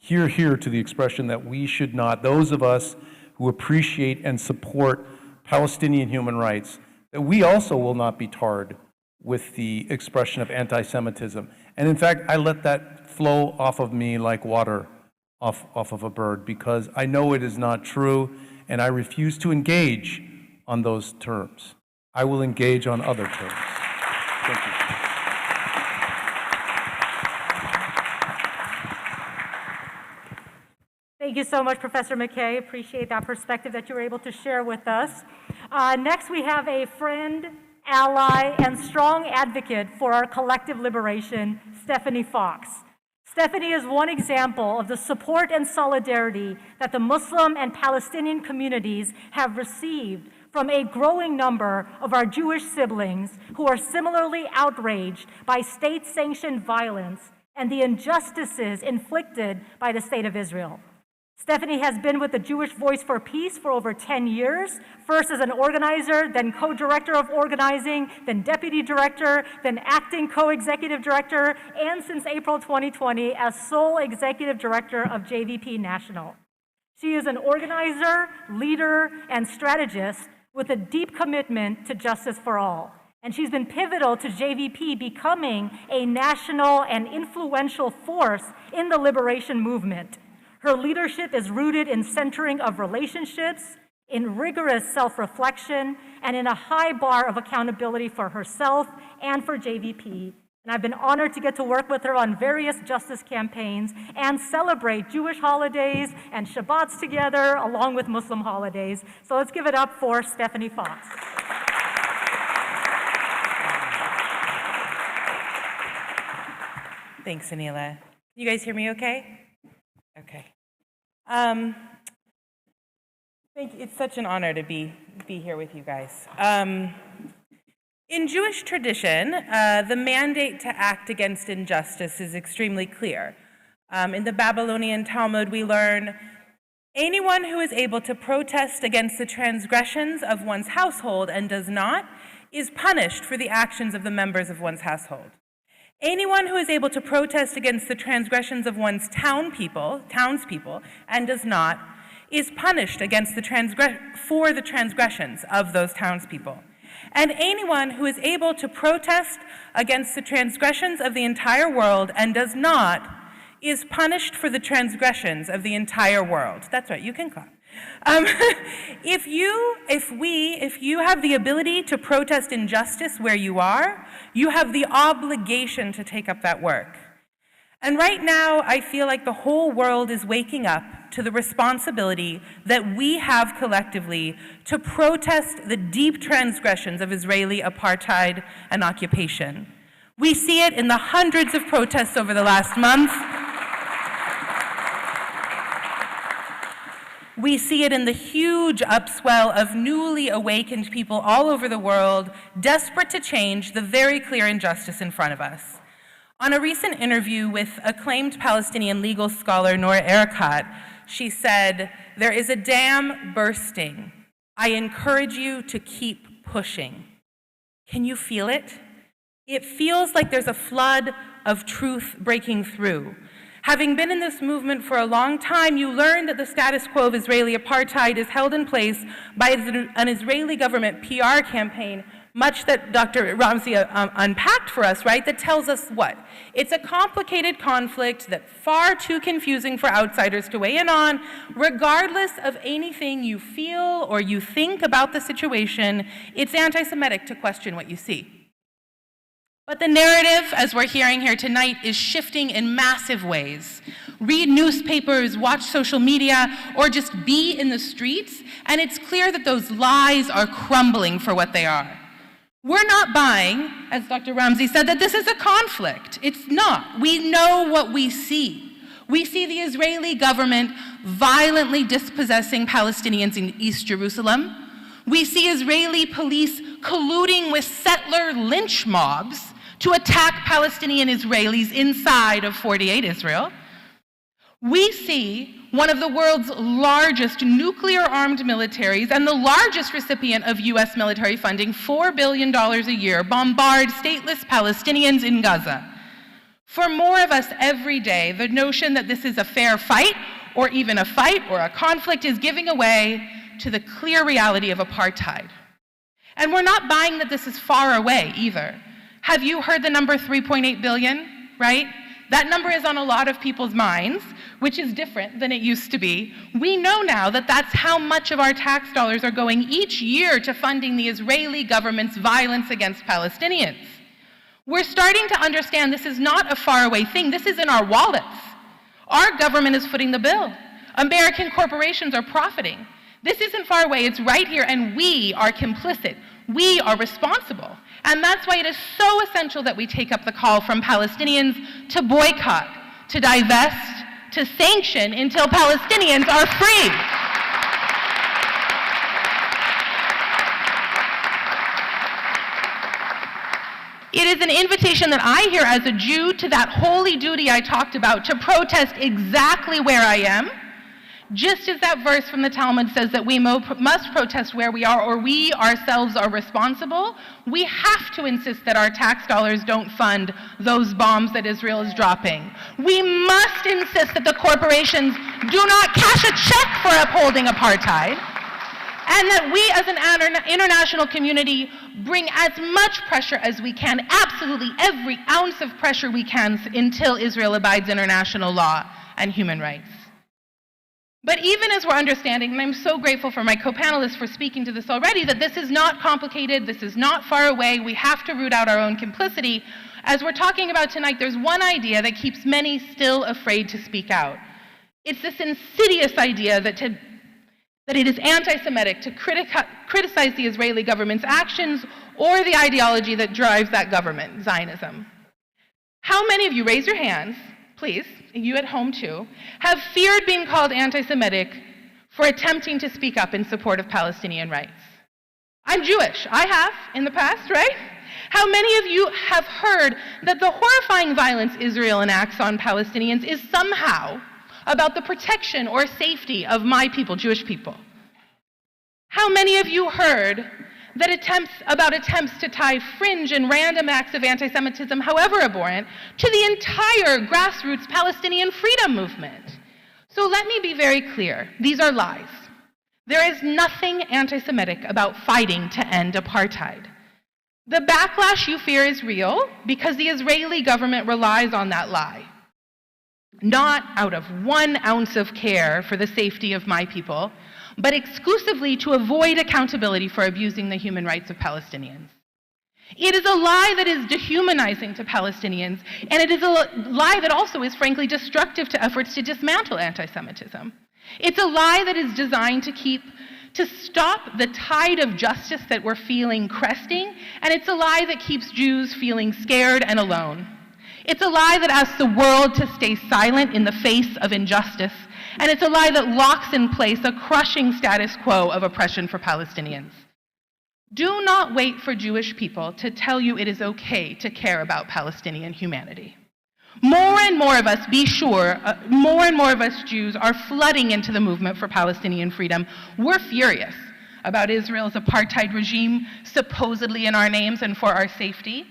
hear to the expression that we should not, those of us who appreciate and support Palestinian human rights, that we also will not be tarred with the expression of anti-Semitism. And in fact, I let that flow off of me like water off of a bird, because I know it is not true, and I refuse to engage on those terms. I will engage on other terms. Thank you. Thank you so much, Professor McKay. Appreciate that perspective that you were able to share with us. Next, we have a friend, ally, and strong advocate for our collective liberation, Stephanie Fox. Stephanie is one example of the support and solidarity that the Muslim and Palestinian communities have received from a growing number of our Jewish siblings who are similarly outraged by state-sanctioned violence and the injustices inflicted by the State of Israel. Stephanie has been with the Jewish Voice for Peace for over 10 years, first as an organizer, then co-director of organizing, then deputy director, then acting co-executive director, and since April 2020 as sole executive director of JVP National. She is an organizer, leader, and strategist with a deep commitment to justice for all. And she's been pivotal to JVP becoming a national and influential force in the liberation movement. Her leadership is rooted in centering of relationships, in rigorous self-reflection, and in a high bar of accountability for herself and for JVP. And I've been honored to get to work with her on various justice campaigns and celebrate Jewish holidays and Shabbats together, along with Muslim holidays. So let's give it up for Stephanie Fox. Thanks, Anila. You guys hear me okay? Okay. Thank you. It's such an honor to be here with you guys. In Jewish tradition, the mandate to act against injustice is extremely clear. In the Babylonian Talmud, we learn, anyone who is able to protest against the transgressions of one's household and does not is punished for the actions of the members of one's household. Anyone who is able to protest against the transgressions of one's townspeople, and does not, is punished against for the transgressions of those townspeople. And anyone who is able to protest against the transgressions of the entire world and does not, is punished for the transgressions of the entire world. That's right, you can clap. If you have the ability to protest injustice where you are, you have the obligation to take up that work. And right now, I feel like the whole world is waking up to the responsibility that we have collectively to protest the deep transgressions of Israeli apartheid and occupation. We see it in the hundreds of protests over the last month. We see it in the huge upswell of newly awakened people all over the world, desperate to change the very clear injustice in front of us. On a recent interview with acclaimed Palestinian legal scholar Noor Erakat, she said, "There is a dam bursting. I encourage you to keep pushing." Can you feel it? It feels like there's a flood of truth breaking through. Having been in this movement for a long time, you learn that the status quo of Israeli apartheid is held in place by an Israeli government PR campaign, much that Dr. RAMZY unpacked for us, right, that tells us what? It's a complicated conflict that's far too confusing for outsiders to weigh in on. Regardless of anything you feel or you think about the situation, it's anti-Semitic to question what you see. But the narrative, as we're hearing here tonight, is shifting in massive ways. Read newspapers, watch social media, or just be in the streets, and it's clear that those lies are crumbling for what they are. We're not buying, as Dr. RAMZY said, that this is a conflict. It's not. We know what we see. We see the Israeli government violently dispossessing Palestinians in East Jerusalem. We see Israeli police colluding with settler lynch mobs to attack Palestinian Israelis inside of 48 Israel. We see one of the world's largest nuclear-armed militaries and the largest recipient of US military funding, $4 billion a year, bombard stateless Palestinians in Gaza. For more of us every day, the notion that this is a fair fight, or even a fight or a conflict, is giving away to the clear reality of apartheid. And we're not buying that this is far away either. Have you heard the number 3.8 billion, right? That number is on a lot of people's minds, which is different than it used to be. We know now that that's how much of our tax dollars are going each year to funding the Israeli government's violence against Palestinians. We're starting to understand this is not a faraway thing. This is in our wallets. Our government is footing the bill. American corporations are profiting. This isn't far away, it's right here, and we are complicit. We are responsible. And that's why it is so essential that we take up the call from Palestinians to boycott, to divest, to sanction until Palestinians are free. It is an invitation that I hear as a Jew to that holy duty I talked about, to protest exactly where I am. Just as that verse from the Talmud says that we must protest where we are, or we ourselves are responsible, we have to insist that our tax dollars don't fund those bombs that Israel is dropping. We must insist that the corporations do not cash a check for upholding apartheid, and that we as an international community bring as much pressure as we can, absolutely every ounce of pressure we can, until Israel abides international law and human rights. But even as we're understanding, and I'm so grateful for my co-panelists for speaking to this already, that this is not complicated, this is not far away, we have to root out our own complicity, as we're talking about tonight, there's one idea that keeps many still afraid to speak out. It's this insidious idea that it is anti-Semitic to criticize the Israeli government's actions or the ideology that drives that government, Zionism. How many of you, raise your hands, please, you at home too, have feared being called anti-Semitic for attempting to speak up in support of Palestinian rights? I'm Jewish. I have in the past, right? How many of you have heard that the horrifying violence Israel enacts on Palestinians is somehow about the protection or safety of my people, Jewish people? How many of you heard that attempts to tie fringe and random acts of anti-Semitism, however abhorrent, to the entire grassroots Palestinian freedom movement? So let me be very clear. These are lies. There is nothing anti-Semitic about fighting to end apartheid. The backlash you fear is real because the Israeli government relies on that lie, not out of 1 ounce of care for the safety of my people, but exclusively to avoid accountability for abusing the human rights of Palestinians. It is a lie that is dehumanizing to Palestinians, and it is a lie that also is frankly destructive to efforts to dismantle anti-Semitism. It's a lie that is designed to stop the tide of justice that we're feeling cresting, and it's a lie that keeps Jews feeling scared and alone. It's a lie that asks the world to stay silent in the face of injustice, and it's a lie that locks in place a crushing status quo of oppression for Palestinians. Do not wait for Jewish people to tell you it is okay to care about Palestinian humanity. More and more of us, be sure, more and more of us Jews are flooding into the movement for Palestinian freedom. We're furious about Israel's apartheid regime supposedly in our names and for our safety.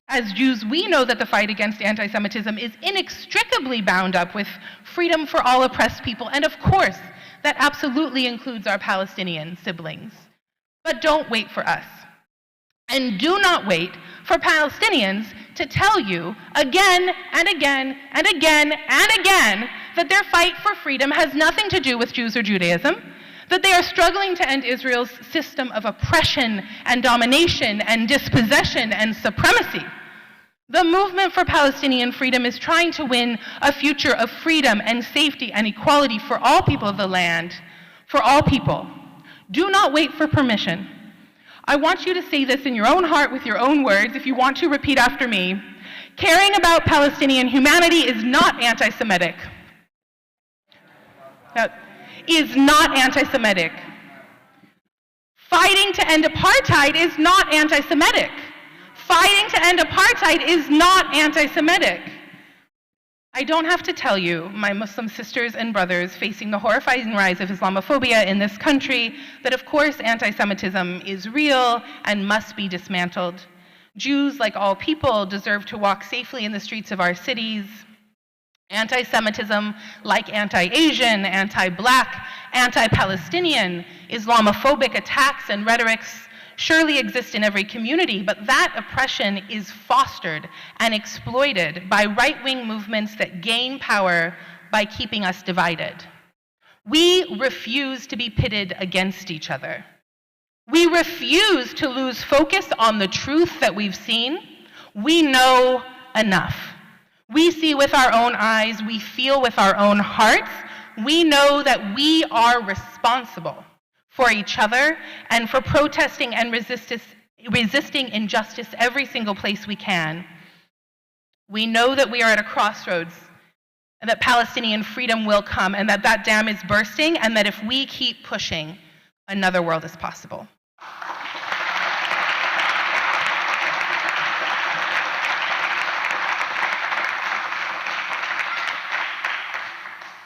As Jews, we know that the fight against anti-Semitism is inextricably bound up with freedom for all oppressed people, and of course, that absolutely includes our Palestinian siblings. But don't wait for us. And do not wait for Palestinians to tell you again and again and again and again that their fight for freedom has nothing to do with Jews or Judaism, that they are struggling to end Israel's system of oppression and domination and dispossession and supremacy. The movement for Palestinian freedom is trying to win a future of freedom and safety and equality for all people of the land, for all people. Do not wait for permission. I want you to say this in your own heart with your own words, if you want to repeat after me. Caring about Palestinian humanity is not anti-Semitic. Now, is not anti-Semitic. Fighting to end apartheid is not anti-Semitic. Fighting to end apartheid is not anti-Semitic. I don't have to tell you, my Muslim sisters and brothers facing the horrifying rise of Islamophobia in this country, that of course anti-Semitism is real and must be dismantled. Jews, like all people, deserve to walk safely in the streets of our cities. Anti-Semitism, like anti-Asian, anti-Black, anti-Palestinian, Islamophobic attacks and rhetorics surely exist in every community, but that oppression is fostered and exploited by right-wing movements that gain power by keeping us divided. We refuse to be pitted against each other. We refuse to lose focus on the truth that we've seen. We know enough. We see with our own eyes, we feel with our own hearts. We know that we are responsible for each other and for protesting and resisting injustice every single place we can. We know that we are at a crossroads and that Palestinian freedom will come and that that dam is bursting and that if we keep pushing, another world is possible.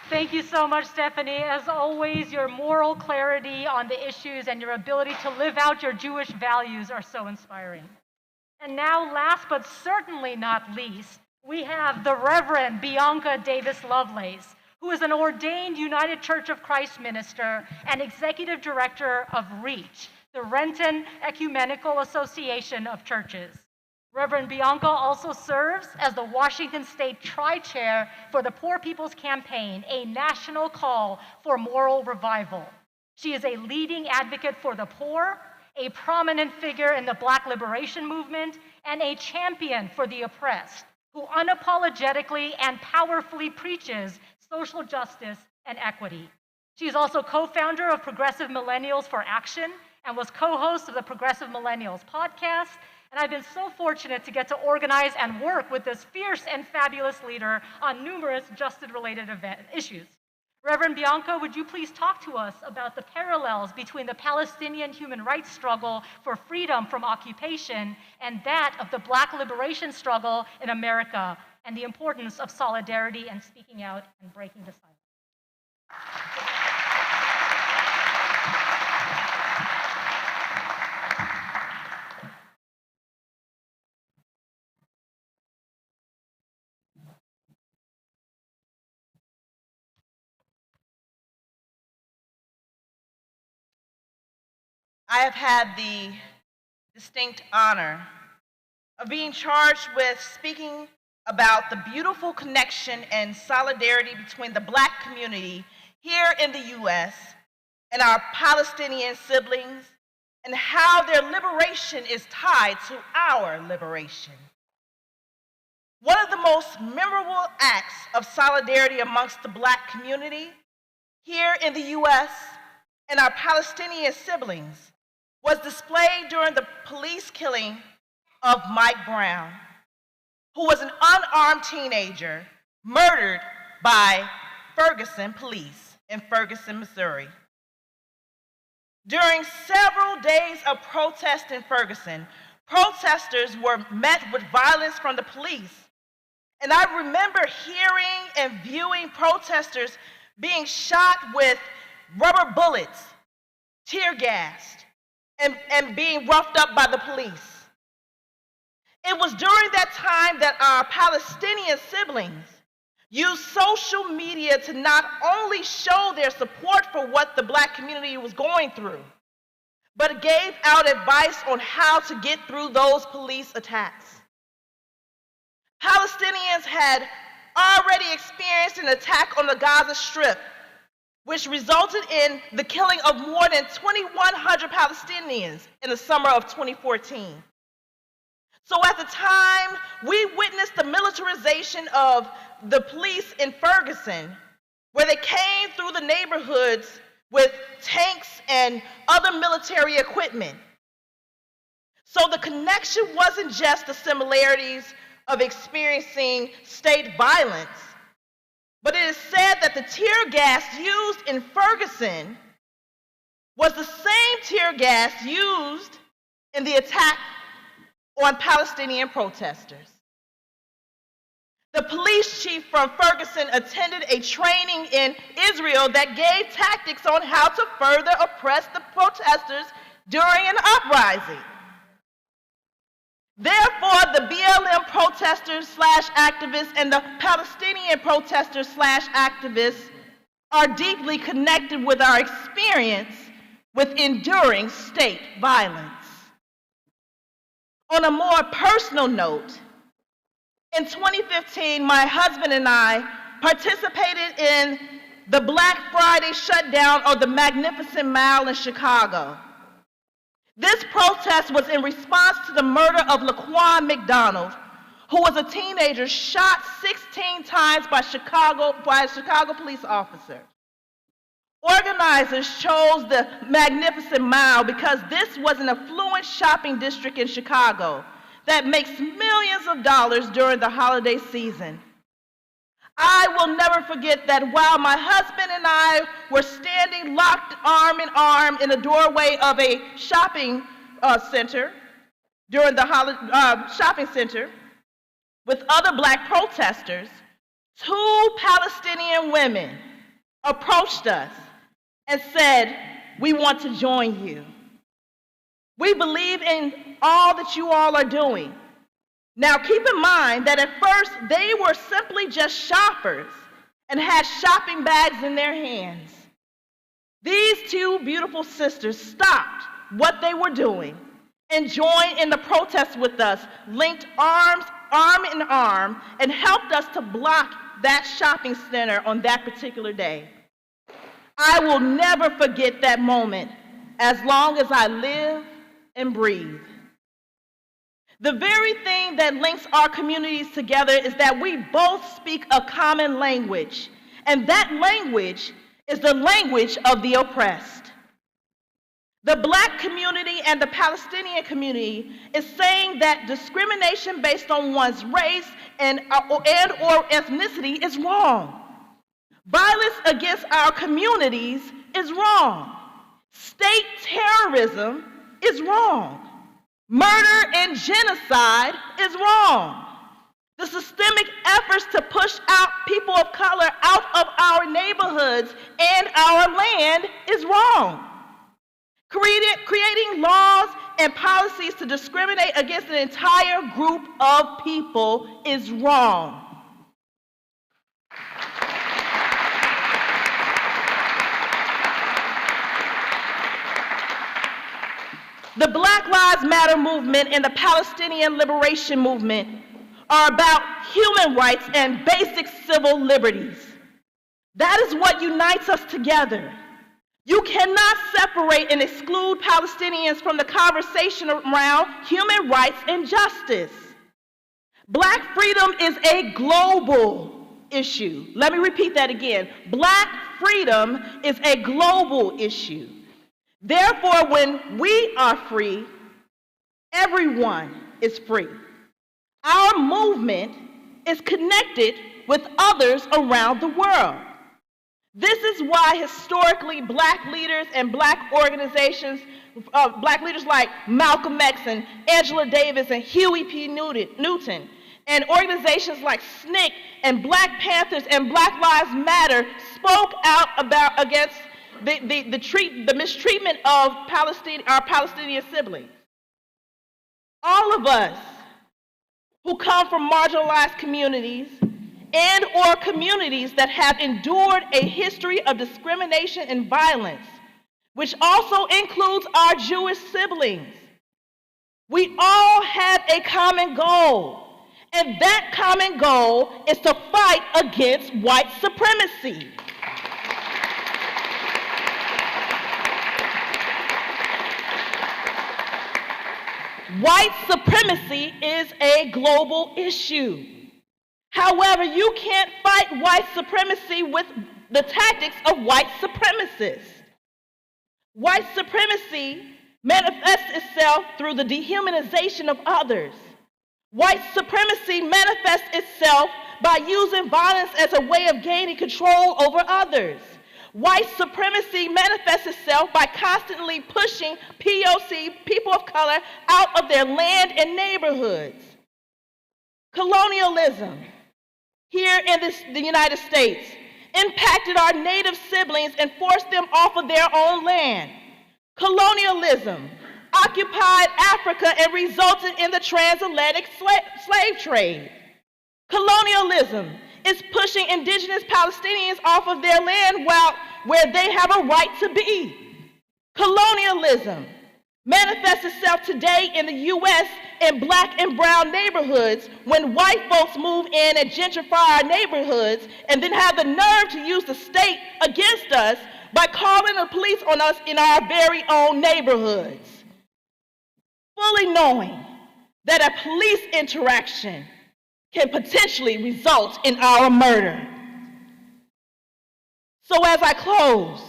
Thank you so much, Stephanie. As always, your moral clarity on the issues and your ability to live out your Jewish values are so inspiring. And now, last but certainly not least, we have the Reverend Bianca Davis-Lovelace, who is an ordained United Church of Christ minister and executive director of REACH, the Renton Ecumenical Association of Churches. Reverend Bianca also serves as the Washington State Tri-Chair for the Poor People's Campaign, a national call for moral revival. She is a leading advocate for the poor, a prominent figure in the Black liberation movement, and a champion for the oppressed, who unapologetically and powerfully preaches social justice and equity. She is also co-founder of Progressive Millennials for Action and was co-host of the Progressive Millennials podcast. And I've been so fortunate to get to organize and work with this fierce and fabulous leader on numerous justice-related issues. Reverend Bianca, would you please talk to us about the parallels between the Palestinian human rights struggle for freedom from occupation and that of the Black liberation struggle in America, and the importance of solidarity and speaking out and breaking the silence? I have had the distinct honor of being charged with speaking about the beautiful connection and solidarity between the Black community here in the U.S. and our Palestinian siblings and how their liberation is tied to our liberation. One of the most memorable acts of solidarity amongst the Black community here in the U.S. and our Palestinian siblings was displayed during the police killing of Mike Brown, who was an unarmed teenager murdered by Ferguson police in Ferguson, Missouri. During several days of protest in Ferguson, protesters were met with violence from the police. And I remember hearing and viewing protesters being shot with rubber bullets, tear gassed, and being roughed up by the police. It was during that time that our Palestinian siblings used social media to not only show their support for what the Black community was going through, but gave out advice on how to get through those police attacks. Palestinians had already experienced an attack on the Gaza Strip, which resulted in the killing of more than 2,100 Palestinians in the summer of 2014. So at the time, we witnessed the militarization of the police in Ferguson, where they came through the neighborhoods with tanks and other military equipment. So the connection wasn't just the similarities of experiencing state violence, but it is said that the tear gas used in Ferguson was the same tear gas used in the attack on Palestinian protesters. The police chief from Ferguson attended a training in Israel that gave tactics on how to further oppress the protesters during an uprising. Therefore, the BLM protesters/activists and the Palestinian protesters/activists are deeply connected with our experience with enduring state violence. On a more personal note, in 2015, my husband and I participated in the Black Friday shutdown of the Magnificent Mile in Chicago. This protest was in response to the murder of Laquan McDonald, who was a teenager shot 16 times by a Chicago police officer. Organizers chose the Magnificent Mile because this was an affluent shopping district in Chicago that makes millions of dollars during the holiday season. I will never forget that while my husband and I were standing locked arm in arm in the doorway of a shopping center during the shopping center with other Black protesters, 2 Palestinian women approached us and said, "We want to join you. We believe in all that you all are doing." Now keep in mind that at first they were simply just shoppers and had shopping bags in their hands. These 2 beautiful sisters stopped what they were doing and joined in the protest with us, linked arm in arm, and helped us to block that shopping center on that particular day. I will never forget that moment as long as I live and breathe. The very thing that links our communities together is that we both speak a common language, and that language is the language of the oppressed. The Black community and the Palestinian community is saying that discrimination based on one's race and or ethnicity is wrong. Violence against our communities is wrong. State terrorism is wrong. Murder and genocide is wrong. The systemic efforts to push out people of color out of our neighborhoods and our land is wrong. Creating laws and policies to discriminate against an entire group of people is wrong. The Black Lives Matter movement and the Palestinian Liberation Movement are about human rights and basic civil liberties. That is what unites us together. You cannot separate separate and exclude Palestinians from the conversation around human rights and justice. Black freedom is a global issue. Let me repeat that again. Black freedom is a global issue. Therefore, when we are free, everyone is free. Our movement is connected with others around the world. This is why historically black leaders and black organizations, black leaders like Malcolm X and Angela Davis and Huey P. Newton, and organizations like SNCC and Black Panthers and Black Lives Matter spoke out against the mistreatment of our Palestinian siblings. All of us who come from marginalized communities and or communities that have endured a history of discrimination and violence, which also includes our Jewish siblings. We all have a common goal, and that common goal is to fight against white supremacy. White supremacy is a global issue. However, you can't fight white supremacy with the tactics of white supremacists. White supremacy manifests itself through the dehumanization of others. White supremacy manifests itself by using violence as a way of gaining control over others. White supremacy manifests itself by constantly pushing POC, people of color, out of their land and neighborhoods. Colonialism, here in the United States, impacted our native siblings and forced them off of their own land. Colonialism occupied Africa and resulted in the transatlantic slave trade. Colonialism is pushing indigenous Palestinians off of their land where they have a right to be. Colonialism manifests itself today in the U.S. in black and brown neighborhoods when white folks move in and gentrify our neighborhoods and then have the nerve to use the state against us by calling the police on us in our very own neighborhoods, fully knowing that a police interaction can potentially result in our murder. So as I close,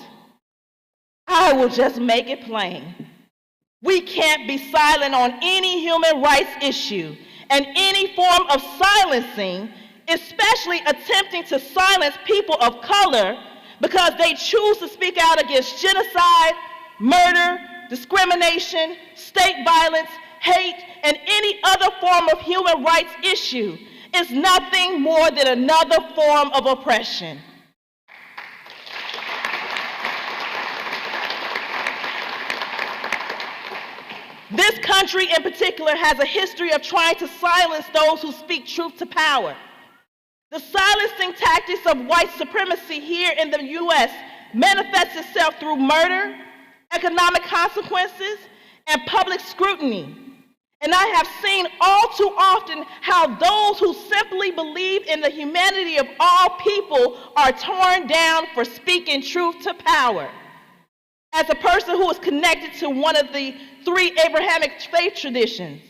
I will just make it plain. We can't be silent on any human rights issue, and any form of silencing, especially attempting to silence people of color because they choose to speak out against genocide, murder, discrimination, state violence, hate, and any other form of human rights issue, is nothing more than another form of oppression. This country in particular has a history of trying to silence those who speak truth to power. The silencing tactics of white supremacy here in the U.S. manifests itself through murder, economic consequences, and public scrutiny. And I have seen all too often how those who simply believe in the humanity of all people are torn down for speaking truth to power. As a person who is connected to one of the three Abrahamic faith traditions,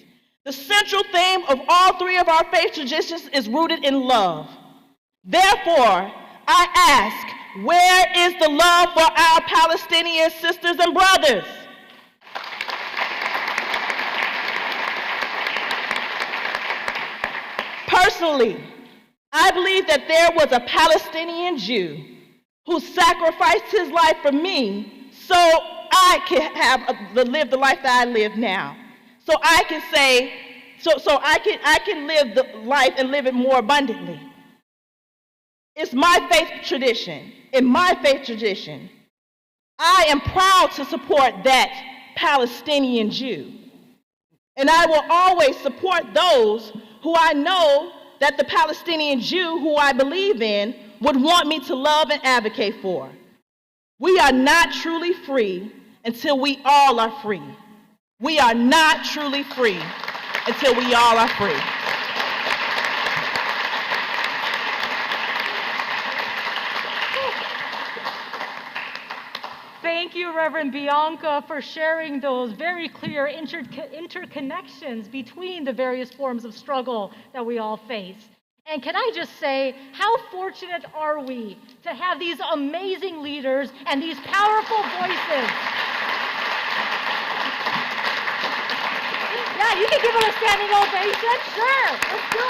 the central theme of all three of our faith traditions is rooted in love. Therefore, I ask, where is the love for our Palestinian sisters and brothers? Personally, I believe that there was a Palestinian Jew who sacrificed his life for me so I can live the life that I live now. So I can say, I can live the life and live it more abundantly. It's my faith tradition. In my faith tradition, I am proud to support that Palestinian Jew. And I will always support those who I know that the Palestinian Jew who I believe in would want me to love and advocate for. We are not truly free until we all are free. We are not truly free until we all are free. Thank thank you, Reverend Bianca, for sharing those very clear interconnections between the various forms of struggle that we all face. And can I just say, how fortunate are we to have these amazing leaders and these powerful voices? Yeah, you can give them a standing ovation. Sure, let's do it.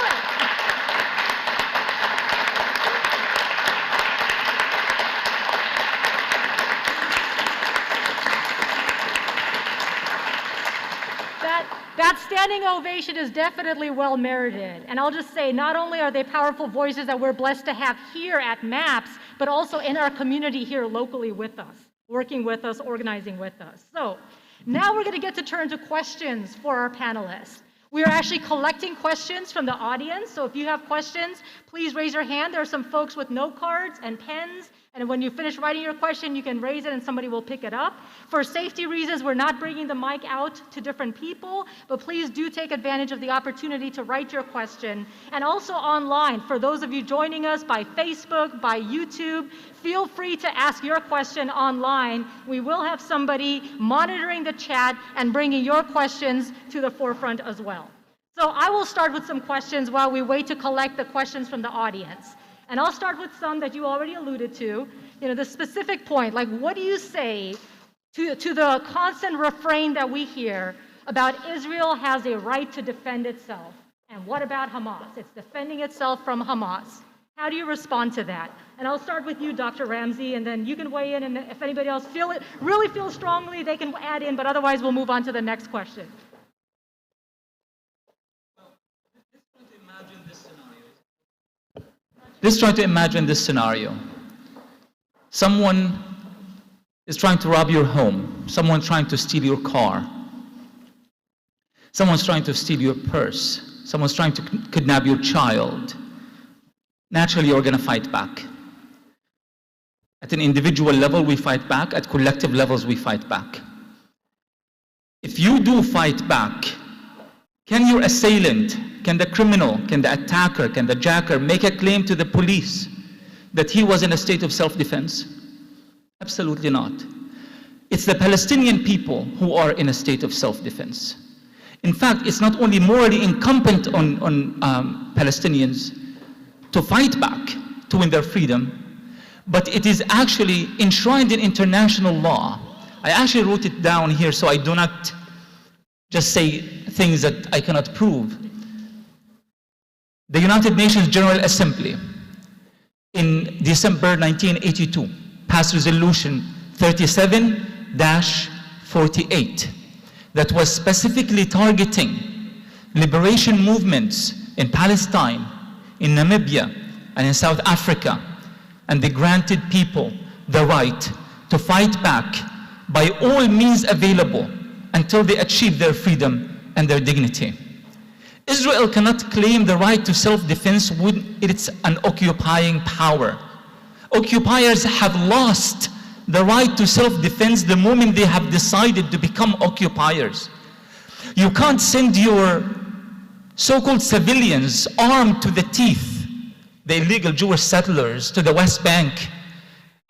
That standing ovation is definitely well merited. And I'll just say, not only are they powerful voices that we're blessed to have here at MAPS, but also in our community here locally with us, working with us, organizing with us. So now we're going to get to turn to questions for our panelists. We are actually collecting questions from the audience. So if you have questions, please raise your hand. There are some folks with note cards and pens. And when you finish writing your question, you can raise it and somebody will pick it up. For safety reasons, we're not bringing the mic out to different people, but please do take advantage of the opportunity to write your question. And also online, for those of you joining us by Facebook, by YouTube, feel free to ask your question online. We will have somebody monitoring the chat and bringing your questions to the forefront as well. So I will start with some questions while we wait to collect the questions from the audience. And I'll start with some that you already alluded to. You know, the specific point, like what do you say to the constant refrain that we hear about Israel has a right to defend itself? And what about Hamas? It's defending itself from Hamas. How do you respond to that? And I'll start with you, Dr. Ramzy, and then you can weigh in, and if anybody else really feels strongly, they can add in, but otherwise we'll move on to the next question. Let's try to imagine this scenario. Someone is trying to rob your home. Someone trying to steal your car. Someone's trying to steal your purse. Someone's trying to kidnap your child. Naturally, you're going to fight back. At an individual level, we fight back. At collective levels, we fight back. If you do fight back, can your assailant, can the criminal, can the attacker, can the jacker make a claim to the police that he was in a state of self-defense? Absolutely not. It's the Palestinian people who are in a state of self-defense. In fact, it's not only morally incumbent on Palestinians to fight back to win their freedom, but it is actually enshrined in international law. I actually wrote it down here so I do not just say things that I cannot prove. The United Nations General Assembly in December 1982 passed resolution 37-48 that was specifically targeting liberation movements in Palestine, in Namibia, and in South Africa, and they granted people the right to fight back by all means available until they achieve their freedom and their dignity. Israel cannot claim the right to self-defense when it's an occupying power. Occupiers have lost the right to self-defense the moment they have decided to become occupiers. You can't send your so-called civilians armed to the teeth, the illegal Jewish settlers, to the West Bank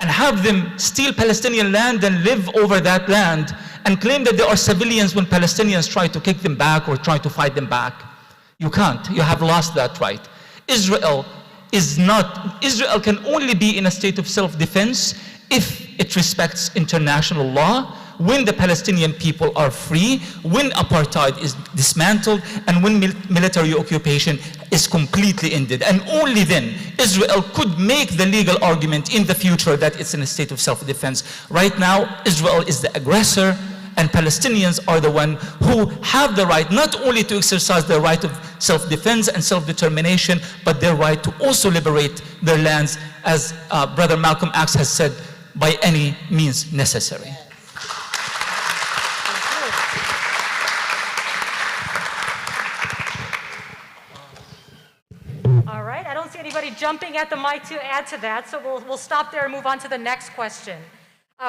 and have them steal Palestinian land and live over that land and claim that they are civilians when Palestinians try to kick them back or try to fight them back. You can't. You have lost that right. Israel can only be in a state of self-defense if it respects international law, when the Palestinian people are free, when apartheid is dismantled, and when military occupation is completely ended. And only then Israel could make the legal argument in the future that it's in a state of self-defense. Right now, Israel is the aggressor, and Palestinians are the ones who have the right not only to exercise their right of self-defense and self-determination, but their right to also liberate their lands, as Brother Malcolm X has said, by any means necessary. All right, I don't see anybody jumping at the mic to add to that, so we'll stop there and move on to the next question.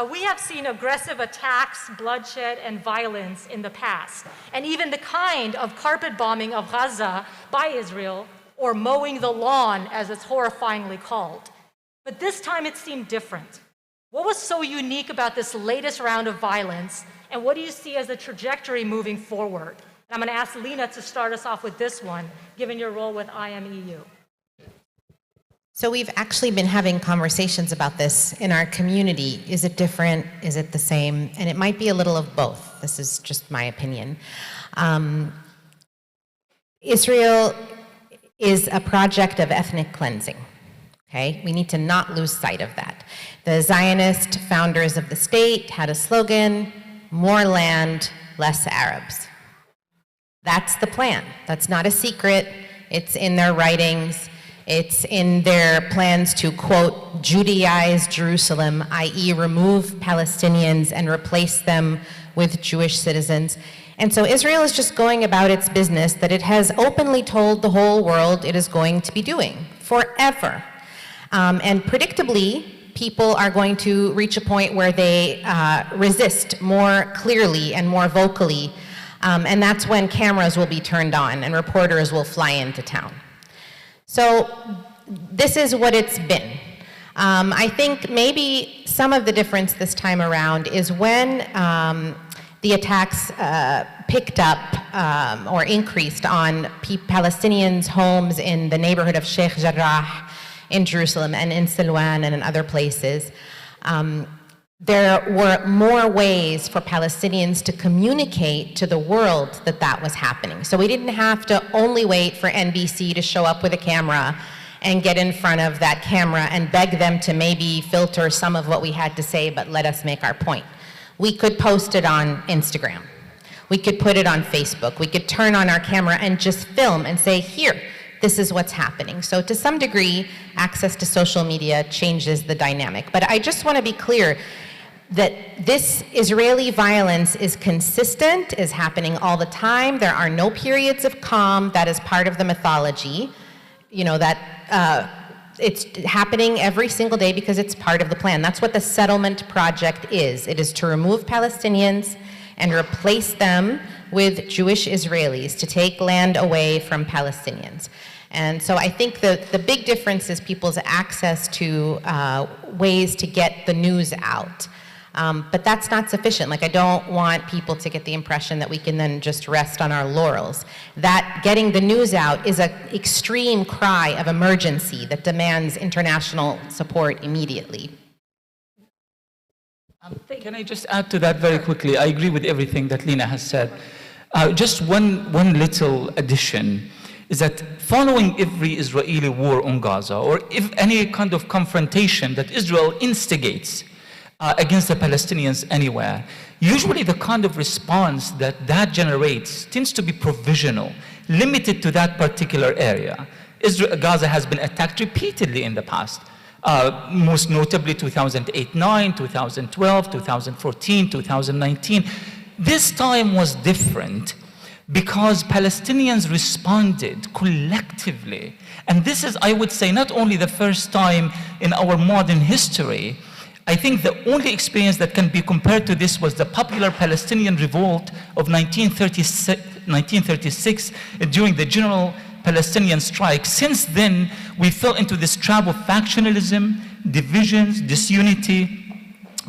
We have seen aggressive attacks, bloodshed, and violence in the past, and even the kind of carpet bombing of Gaza by Israel, or mowing the lawn, as it's horrifyingly called. But this time it seemed different. What was so unique about this latest round of violence, and what do you see as the trajectory moving forward? And I'm going to ask Lena to start us off with this one, given your role with IMEU. So we've actually been having conversations about this in our community. Is it different? Is it the same? And it might be a little of both. This is just my opinion. Israel is a project of ethnic cleansing. Okay? We need to not lose sight of that. The Zionist founders of the state had a slogan, more land, less Arabs. That's the plan. That's not a secret. It's in their writings. It's in their plans to, quote, Judaize Jerusalem, i.e. remove Palestinians and replace them with Jewish citizens. And so Israel is just going about its business that it has openly told the whole world it is going to be doing forever. And predictably, people are going to reach a point where they resist more clearly and more vocally. And that's when cameras will be turned on and reporters will fly into town. So this is what it's been. I think maybe some of the difference this time around is when the attacks picked up or increased on Palestinians' homes in the neighborhood of Sheikh Jarrah in Jerusalem and in Silwan and in other places. There were more ways for Palestinians to communicate to the world that that was happening. So we didn't have to only wait for NBC to show up with a camera and get in front of that camera and beg them to maybe filter some of what we had to say, but let us make our point. We could post it on Instagram. We could put it on Facebook. We could turn on our camera and just film and say, here, this is what's happening. So to some degree, access to social media changes the dynamic. But I just want to be clear that this Israeli violence is consistent, is happening all the time. There are no periods of calm. That is part of the mythology. You know, that it's happening every single day because it's part of the plan. That's what the settlement project is. It is to remove Palestinians and replace them with Jewish Israelis, to take land away from Palestinians. And so I think the big difference is people's access to ways to get the news out. But that's not sufficient. Like, I don't want people to get the impression that we can then just rest on our laurels. That getting the news out is an extreme cry of emergency that demands international support immediately. Can I just add to that very quickly? I agree with everything that Lena has said. Just one little addition is that following every Israeli war on Gaza, or if any kind of confrontation that Israel instigates against the Palestinians anywhere, usually the kind of response that generates tends to be provisional, limited to that particular area. Gaza has been attacked repeatedly in the past, most notably 2008-9, 2012, 2014, 2019. This time was different because Palestinians responded collectively. And this is, I would say, not only the first time in our modern history. I think the only experience that can be compared to this was the popular Palestinian revolt of 1936 during the general Palestinian strike. Since then, we fell into this trap of factionalism, divisions, disunity.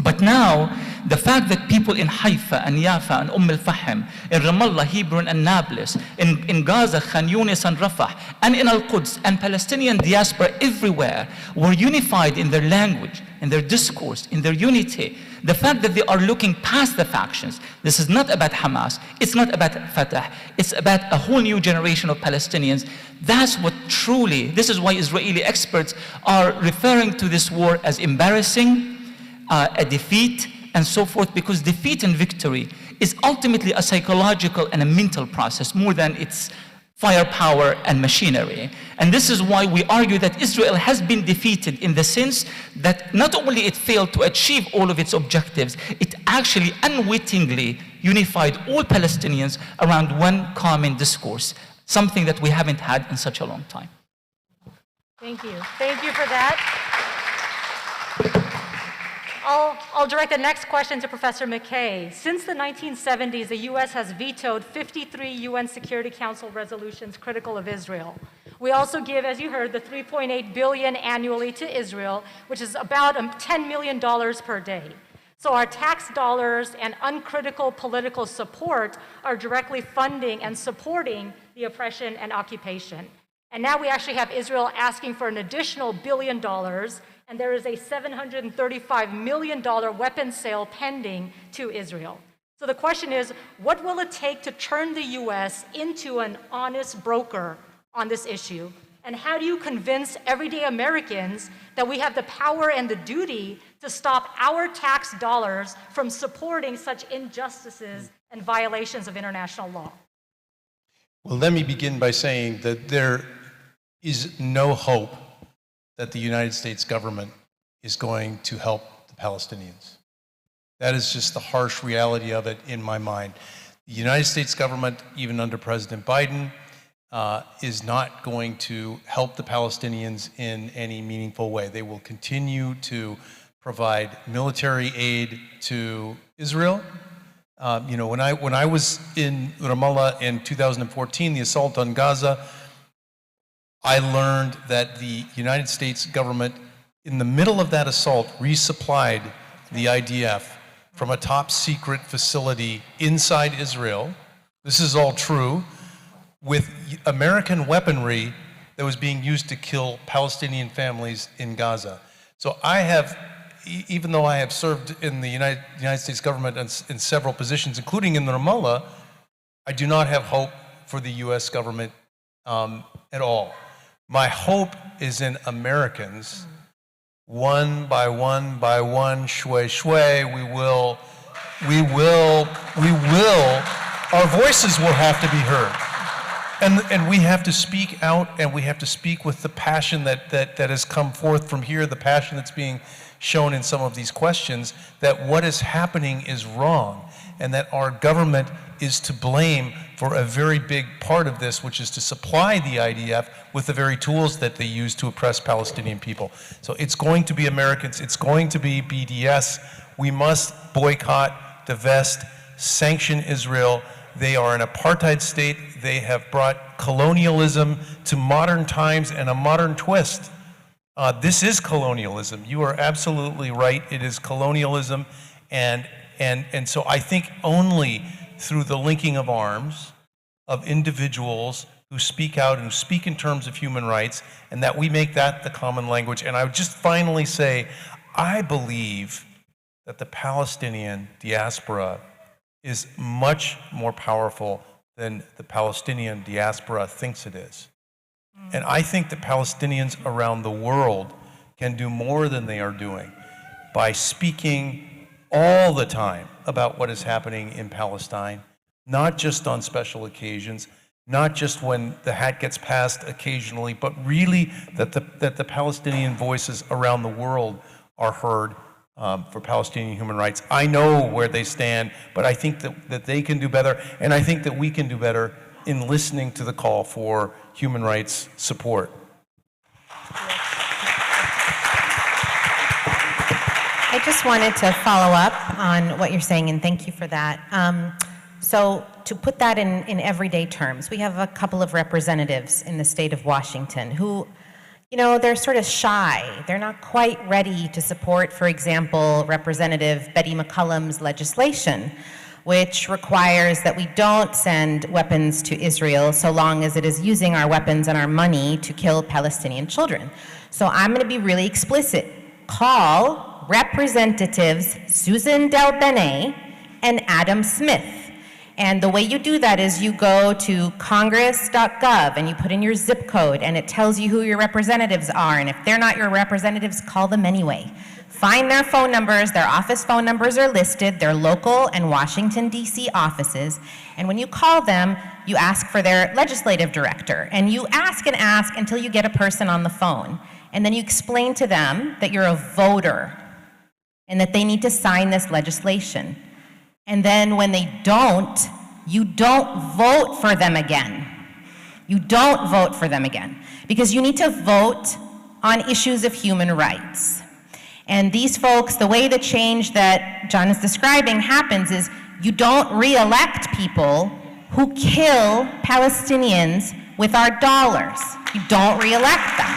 But now, the fact that people in Haifa and Yafa and al-Fahim, in Ramallah, Hebron and Nablus, in Gaza, Khan Yunis and Rafah, and in Al-Quds, and Palestinian diaspora everywhere were unified in their language, in their discourse, in their unity. The fact that they are looking past the factions. This is not about Hamas. It's not about Fatah. It's about a whole new generation of Palestinians. That's what truly, this is why Israeli experts are referring to this war as embarrassing, a defeat, and so forth, because defeat and victory is ultimately a psychological and a mental process more than its firepower and machinery. And this is why we argue that Israel has been defeated in the sense that not only it failed to achieve all of its objectives, it actually unwittingly unified all Palestinians around one common discourse, something that we haven't had in such a long time. Thank you. Thank you for that. I'll direct the next question to Professor McKay. Since the 1970s, the U.S. has vetoed 53 UN Security Council resolutions critical of Israel. We also give, as you heard, the $3.8 billion annually to Israel, which is about $10 million per day. So our tax dollars and uncritical political support are directly funding and supporting the oppression and occupation. And now we actually have Israel asking for an additional $1 billion, and there is a $735 million weapons sale pending to Israel. So the question is, what will it take to turn the U.S. into an honest broker on this issue? And how do you convince everyday Americans that we have the power and the duty to stop our tax dollars from supporting such injustices and violations of international law? Well, let me begin by saying that there is no hope that the United States government is going to help the Palestinians. That is just the harsh reality of it in my mind. The United States government, even under President Biden, is not going to help the Palestinians in any meaningful way. They will continue to provide military aid to Israel. When I was in Ramallah in 2014, the assault on Gaza, I learned that the United States government, in the middle of that assault, resupplied the IDF from a top secret facility inside Israel. This is all true, with American weaponry that was being used to kill Palestinian families in Gaza. So I have, even though I have served in the United States government in several positions, including in Ramallah, I do not have hope for the US government at all. My hope is in Americans. One by one, shway, shway, our voices will have to be heard. And we have to speak out, and we have to speak with the passion that has come forth from here, the passion that's being shown in some of these questions, that what is happening is wrong, and that our government is to blame for a very big part of this, which is to supply the IDF with the very tools that they use to oppress Palestinian people. So it's going to be Americans, it's going to be BDS. We must boycott, divest, sanction Israel. They are an apartheid state. They have brought colonialism to modern times and a modern twist. This is colonialism. You are absolutely right. It is colonialism. And so I think only through the linking of arms of individuals who speak out and who speak in terms of human rights, and that we make that the common language. And I would just finally say, I believe that the Palestinian diaspora is much more powerful than the Palestinian diaspora thinks it is. And I think that Palestinians around the world can do more than they are doing by speaking all the time about what is happening in Palestine, not just on special occasions, not just when the hat gets passed occasionally, but really that the Palestinian voices around the world are heard for Palestinian human rights. I know where they stand, but I think that they can do better, and I think that we can do better in listening to the call for human rights support. I just wanted to follow up on what you're saying, and thank you for that. So to put that in everyday terms, we have a couple of representatives in the state of Washington who, they're sort of shy. They're not quite ready to support, for example, Representative Betty McCollum's legislation, which requires that we don't send weapons to Israel so long as it is using our weapons and our money to kill Palestinian children. So I'm going to be really explicit. Call Representatives Susan DelBene and Adam Smith. And the way you do that is you go to congress.gov and you put in your zip code, and it tells you who your representatives are. And if they're not your representatives, call them anyway. Find their phone numbers. Their office phone numbers are listed, their local and Washington, D.C. offices. And when you call them, you ask for their legislative director. And you ask and ask until you get a person on the phone. And then you explain to them that you're a voter and that they need to sign this legislation. And then when they don't, you don't vote for them again. You don't vote for them again, because you need to vote on issues of human rights. And these folks, the way the change that John is describing happens is you don't re-elect people who kill Palestinians with our dollars. You don't reelect them.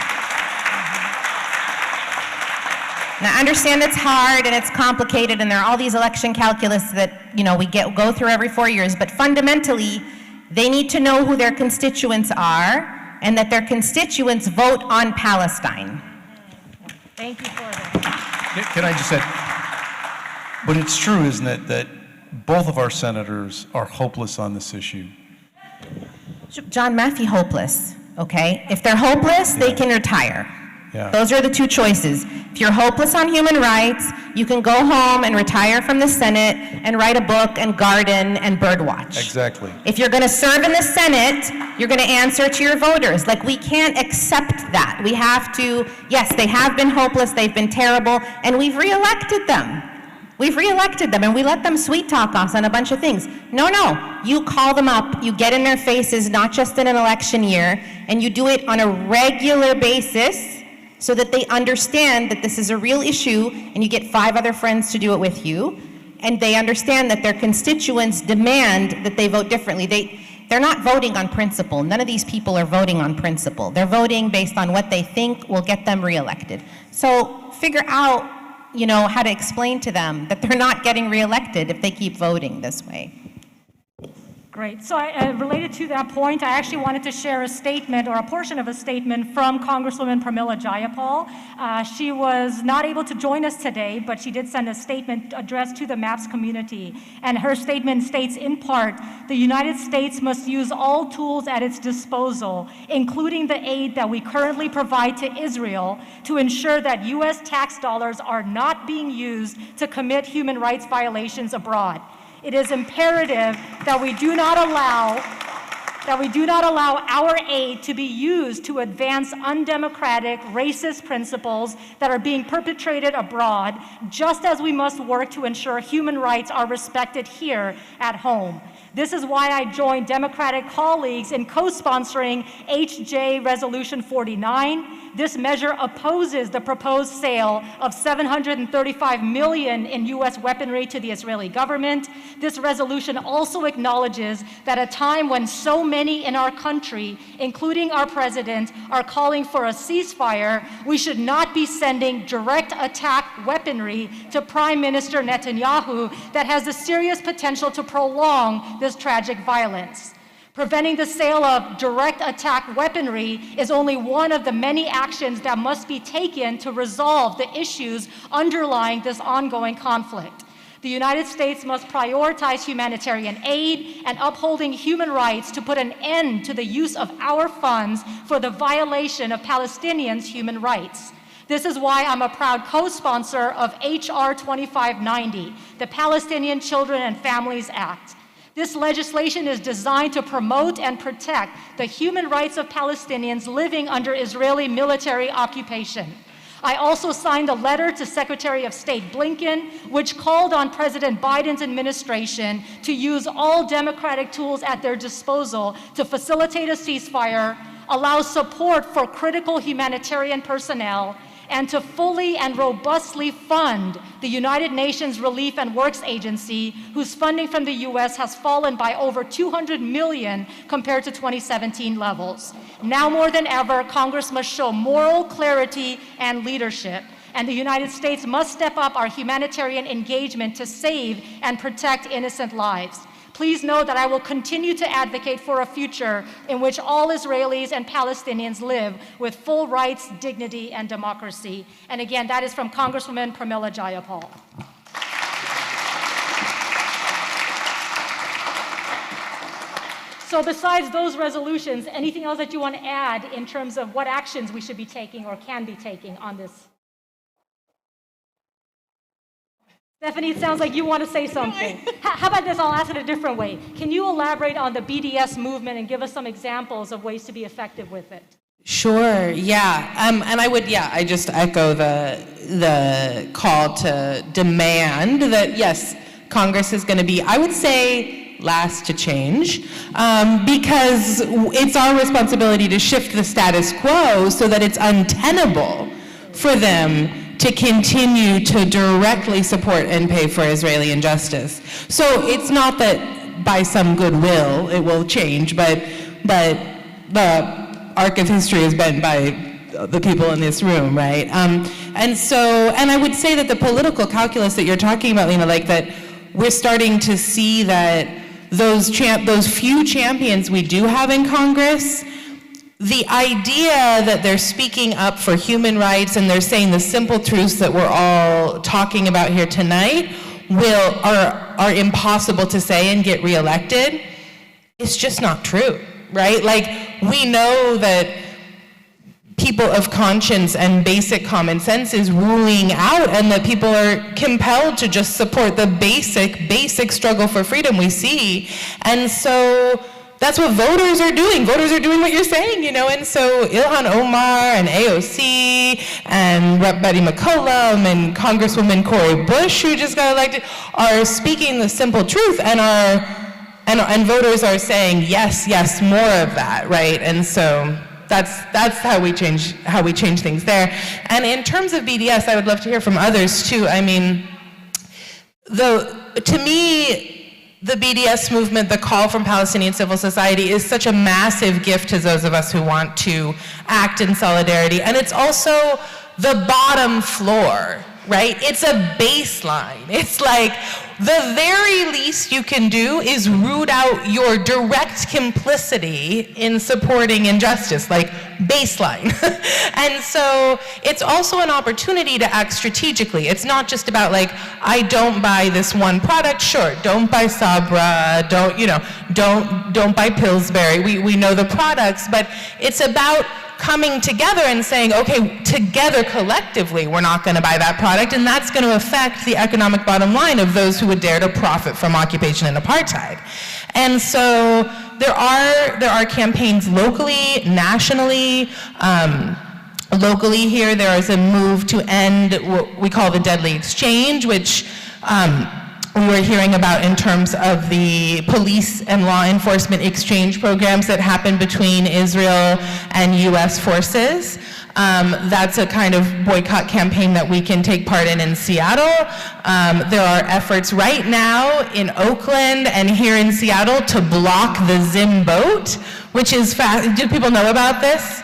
Now, I understand it's hard and it's complicated and there are all these election calculus that, we go through every 4 years, but fundamentally, they need to know who their constituents are and that their constituents vote on Palestine. Thank you for that. Can I just say, but it's true, isn't it, that both of our senators are hopeless on this issue? John Maffei, hopeless, okay? If they're hopeless, they can retire. Yeah. Those are the two choices. If you're hopeless on human rights, you can go home and retire from the Senate and write a book and garden and birdwatch. Exactly. If you're going to serve in the Senate, you're going to answer to your voters. Like, we can't accept that. We have to, yes, they have been hopeless, they've been terrible, and we've reelected them. We've reelected them, and we let them sweet talk us on a bunch of things. No, you call them up, you get in their faces, not just in an election year, and you do it on a regular basis so that they understand that this is a real issue, and you get 5 other friends to do it with you, and they understand that their constituents demand that they vote differently. They're not voting on principle. None of these people are voting on principle. They're voting based on what they think will get them reelected. So figure out, how to explain to them that they're not getting reelected if they keep voting this way. Great. So related to that point, I actually wanted to share a statement or a portion of a statement from Congresswoman Pramila Jayapal. She was not able to join us today, but she did send a statement addressed to the MAPS community. And her statement states, in part, the United States must use all tools at its disposal, including the aid that we currently provide to Israel, to ensure that U.S. tax dollars are not being used to commit human rights violations abroad. It is imperative that we do not allow our aid to be used to advance undemocratic, racist principles that are being perpetrated abroad, just as we must work to ensure human rights are respected here at home. This is why I joined Democratic colleagues in co-sponsoring HJ Resolution 49. This measure opposes the proposed sale of $735 million in U.S. weaponry to the Israeli government. This resolution also acknowledges that at a time when so many in our country, including our president, are calling for a ceasefire, we should not be sending direct attack weaponry to Prime Minister Netanyahu that has the serious potential to prolong this tragic violence. Preventing the sale of direct attack weaponry is only one of the many actions that must be taken to resolve the issues underlying this ongoing conflict. The United States must prioritize humanitarian aid and upholding human rights to put an end to the use of our funds for the violation of Palestinians' human rights. This is why I'm a proud co-sponsor of H.R. 2590, the Palestinian Children and Families Act. This legislation is designed to promote and protect the human rights of Palestinians living under Israeli military occupation. I also signed a letter to Secretary of State Blinken, which called on President Biden's administration to use all democratic tools at their disposal to facilitate a ceasefire, allow support for critical humanitarian personnel, and to fully and robustly fund the United Nations Relief and Works Agency, whose funding from the U.S. has fallen by over $200 million compared to 2017 levels. Now more than ever, Congress must show moral clarity and leadership, and the United States must step up our humanitarian engagement to save and protect innocent lives. Please know that I will continue to advocate for a future in which all Israelis and Palestinians live with full rights, dignity, and democracy. And again, that is from Congresswoman Pramila Jayapal. So besides those resolutions, anything else that you want to add in terms of what actions we should be taking or can be taking on this? Stephanie, it sounds like you want to say something. How about this? I'll ask it a different way. Can you elaborate on the BDS movement and give us some examples of ways to be effective with it? Sure, yeah. And I just echo the call to demand that, yes, Congress is going to be, I would say, last to change, because it's our responsibility to shift the status quo so that it's untenable for them to continue to directly support and pay for Israeli injustice. So it's not that by some goodwill it will change, but the arc of history is bent by the people in this room, right? And I would say that the political calculus that you're talking about, Lena, like that we're starting to see that those few champions we do have in Congress, the idea that they're speaking up for human rights and they're saying the simple truths that we're all talking about here tonight are impossible to say and get reelected, it's just not true, right? Like, we know that people of conscience and basic common sense is ruling out, and that people are compelled to just support the basic struggle for freedom we see. And so that's what voters are doing. Voters are doing what you're saying, you know, and so Ilhan Omar and AOC and Rep. Betty McCollum and Congresswoman Cori Bush, who just got elected, are speaking the simple truth, and voters are saying, yes, more of that, right? And so that's how we change things there. And in terms of BDS, I would love to hear from others too. I mean, to me, the BDS movement, the call from Palestinian civil society, is such a massive gift to those of us who want to act in solidarity. And it's also the bottom floor, right? It's a baseline. It's like, the very least you can do is root out your direct complicity in supporting injustice, like baseline. And so it's also an opportunity to act strategically. It's not just about like, I don't buy this one product, sure, don't buy Sabra, don't buy Pillsbury, we know the products, but it's about coming together and saying, okay, together collectively, we're not going to buy that product, and that's going to affect the economic bottom line of those who would dare to profit from occupation and apartheid. And so there are campaigns locally, nationally. Locally here, there is a move to end what we call the deadly exchange, which we were hearing about in terms of the police and law enforcement exchange programs that happen between Israel and US forces. That's a kind of boycott campaign that we can take part in Seattle. There are efforts right now in Oakland and here in Seattle to block the Zim boat, which is fast. Do people know about this?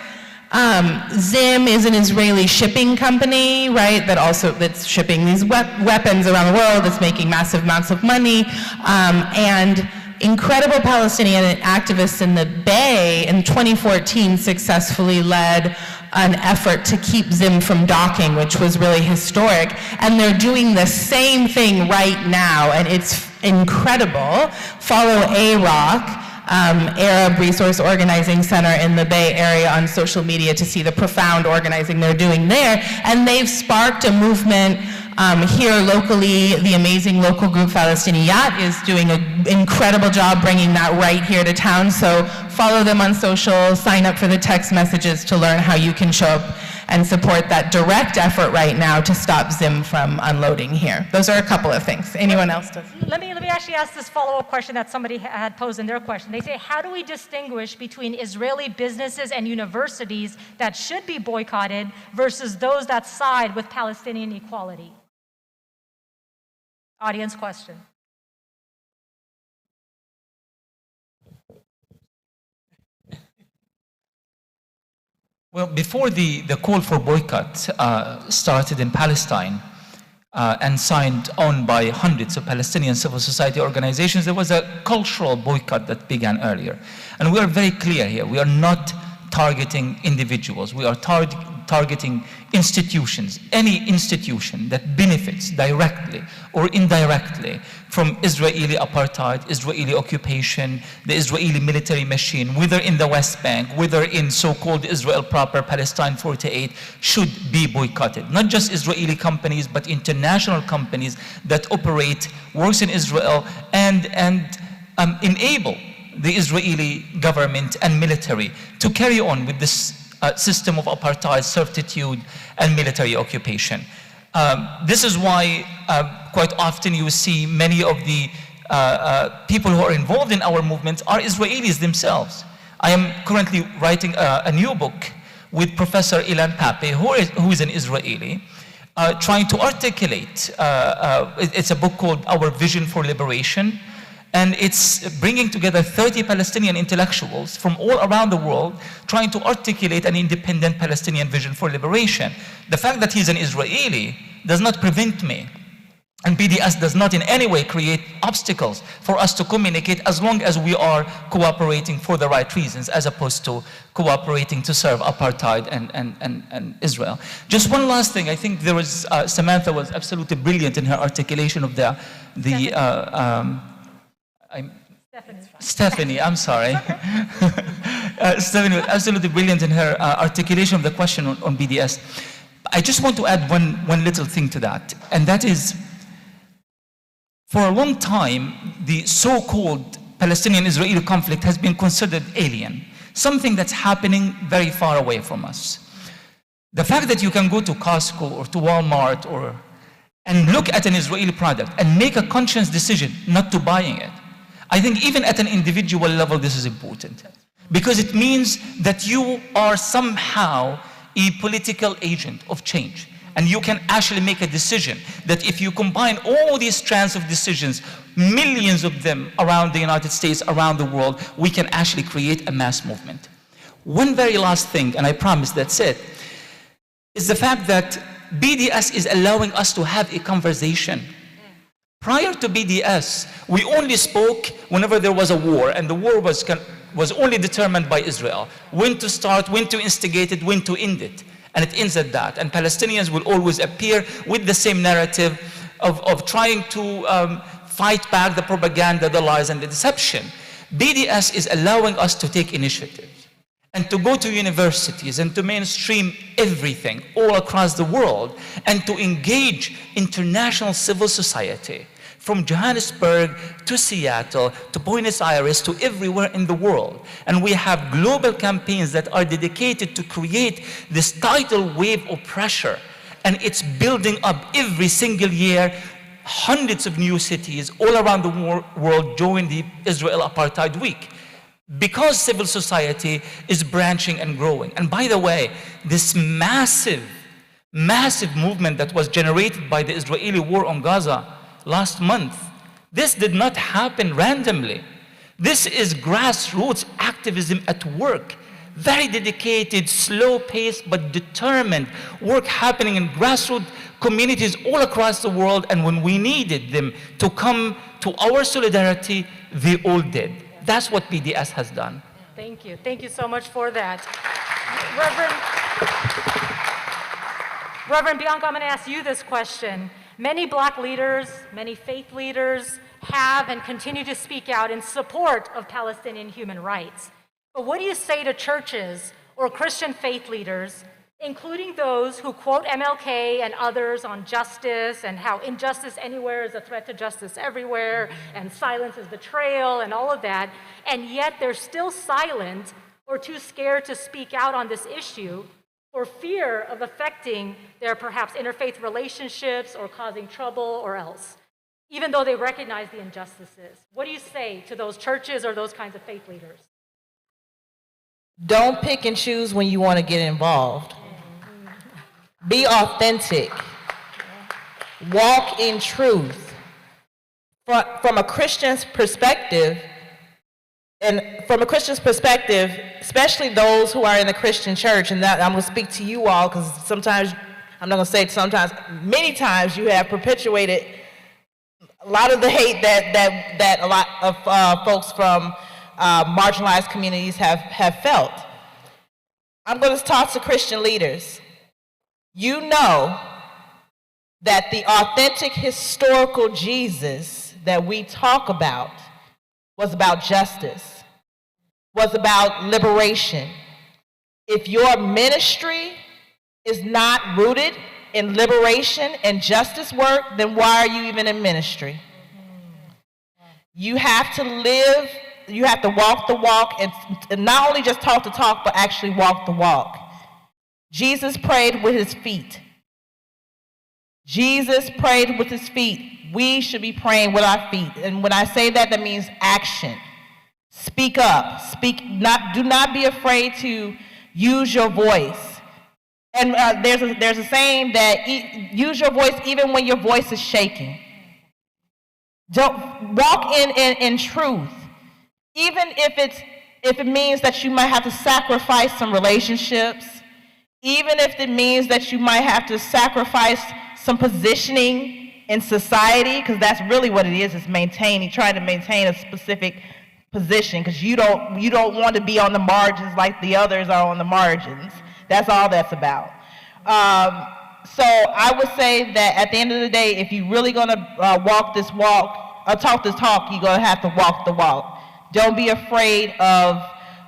Zim is an Israeli shipping company, right, that's shipping these weapons around the world, that's making massive amounts of money, and incredible Palestinian activists in the Bay in 2014 successfully led an effort to keep Zim from docking, which was really historic, and they're doing the same thing right now, and it's incredible. Follow AROC, Arab Resource Organizing Center in the Bay Area, on social media to see the profound organizing they're doing there. And they've sparked a movement here locally. The amazing local group Palestiniyat is doing an incredible job bringing that right here to town. So follow them on social, sign up for the text messages to learn how you can show up and support that direct effort right now to stop Zim from unloading here. Those are a couple of things. Anyone else? Let me actually ask this follow-up question that somebody had posed in their question. They say, how do we distinguish between Israeli businesses and universities that should be boycotted versus those that side with Palestinian equality? Audience question. Well, before the call for boycott started in Palestine and signed on by hundreds of Palestinian civil society organizations, there was a cultural boycott that began earlier. And we are very clear here. We are not targeting individuals. We are targeting institutions, any institution that benefits directly or indirectly from Israeli apartheid, Israeli occupation, the Israeli military machine, whether in the West Bank, whether in so-called Israel proper, Palestine 48, should be boycotted. Not just Israeli companies, but international companies that operate, works in Israel, and enable the Israeli government and military to carry on with this system of apartheid, servitude, and military occupation. This is why quite often you see many of the people who are involved in our movement are Israelis themselves. I am currently writing a new book with Professor Ilan Pape, who is an Israeli, trying to articulate, it's a book called Our Vision for Liberation, And it's bringing together 30 Palestinian intellectuals from all around the world trying to articulate an independent Palestinian vision for liberation. The fact that he's an Israeli does not prevent me. And BDS does not in any way create obstacles for us to communicate as long as we are cooperating for the right reasons, as opposed to cooperating to serve apartheid and Israel. Just one last thing. I think there was, Samantha was absolutely brilliant in her articulation of Stephanie, I'm sorry. Stephanie was absolutely brilliant in her articulation of the question on BDS. I just want to add one little thing to that, and that is, for a long time, the so-called Palestinian-Israeli conflict has been considered alien, something that's happening very far away from us. The fact that you can go to Costco or to Walmart and look at an Israeli product and make a conscious decision not to buying it, I think even at an individual level, this is important. Because it means that you are somehow a political agent of change. And you can actually make a decision that if you combine all these strands of decisions, millions of them around the United States, around the world, we can actually create a mass movement. One very last thing, and I promise that's it, is the fact that BDS is allowing us to have a conversation. Prior to BDS, we only spoke whenever there was a war, and the war was only determined by Israel. When to start, when to instigate it, when to end it. And it ends at that. And Palestinians will always appear with the same narrative of trying to fight back the propaganda, the lies, and the deception. BDS is allowing us to take initiative and to go to universities and to mainstream everything all across the world and to engage international civil society from Johannesburg to Seattle to Buenos Aires to everywhere in the world. And we have global campaigns that are dedicated to create this tidal wave of pressure. And it's building up every single year. Hundreds of new cities all around the world join the Israel Apartheid Week, because civil society is branching and growing. And by the way, this massive movement that was generated by the Israeli war on Gaza last month, this did not happen randomly. This is grassroots activism at work. Very dedicated, slow-paced, but determined work happening in grassroots communities all across the world. And when we needed them to come to our solidarity, they all did. That's what BDS has done. Thank you. Thank you so much for that. Reverend Bianca, I'm going to ask you this question. Many Black leaders, many faith leaders have and continue to speak out in support of Palestinian human rights. But what do you say to churches or Christian faith leaders, including those who quote MLK and others on justice and how injustice anywhere is a threat to justice everywhere and silence is betrayal and all of that, and yet they're still silent or too scared to speak out on this issue for fear of affecting their perhaps interfaith relationships or causing trouble or else, even though they recognize the injustices? What do you say to those churches or those kinds of faith leaders? Don't pick and choose when you want to get involved. Be authentic. Walk in truth. From a Christian's perspective, especially those who are in the Christian church, and that I'm going to speak to you all because sometimes, I'm not going to say sometimes, many times you have perpetuated a lot of the hate that a lot of folks from marginalized communities have felt. I'm going to talk to Christian leaders. You know that the authentic historical Jesus that we talk about was about justice, was about liberation. If your ministry is not rooted in liberation and justice work, then why are you even in ministry? You have to live, you have to walk the walk, and not only just talk the talk, but actually walk the walk. Jesus prayed with his feet. Jesus prayed with his feet. We should be praying with our feet. And when I say that, that means action. Speak up. Do not be afraid to use your voice. And there's a saying that use your voice even when your voice is shaking. Don't walk in truth, even if it means that you might have to sacrifice some relationships, even if it means that you might have to sacrifice some positioning in society, because that's really what it is trying to maintain a specific position, because you don't want to be on the margins like the others are on the margins. That's all that's about. So I would say that at the end of the day, if you're really going to walk this walk, or talk this talk, you're going to have to walk the walk. Don't be afraid of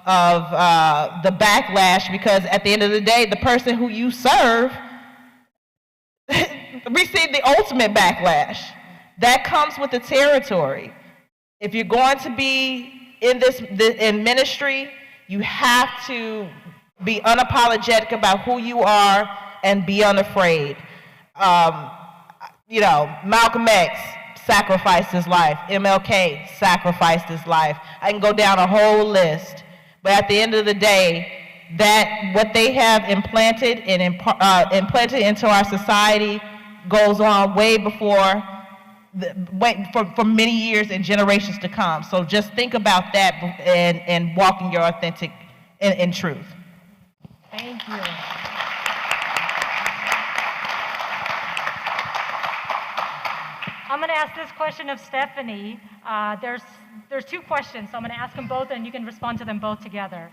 the backlash, because at the end of the day, the person who you serve receive the ultimate backlash. That comes with the territory. If you're going to be in ministry, you have to be unapologetic about who you are and be unafraid. Malcolm X sacrificed his life. MLK sacrificed his life. I can go down a whole list. But at the end of the day, that what they have implanted and implanted into our society goes on way before, for many years and generations to come. So just think about that and walk in your authentic in truth. Thank you. I'm going to ask this question of Stephanie. There's two questions, so I'm going to ask them both, and you can respond to them both together.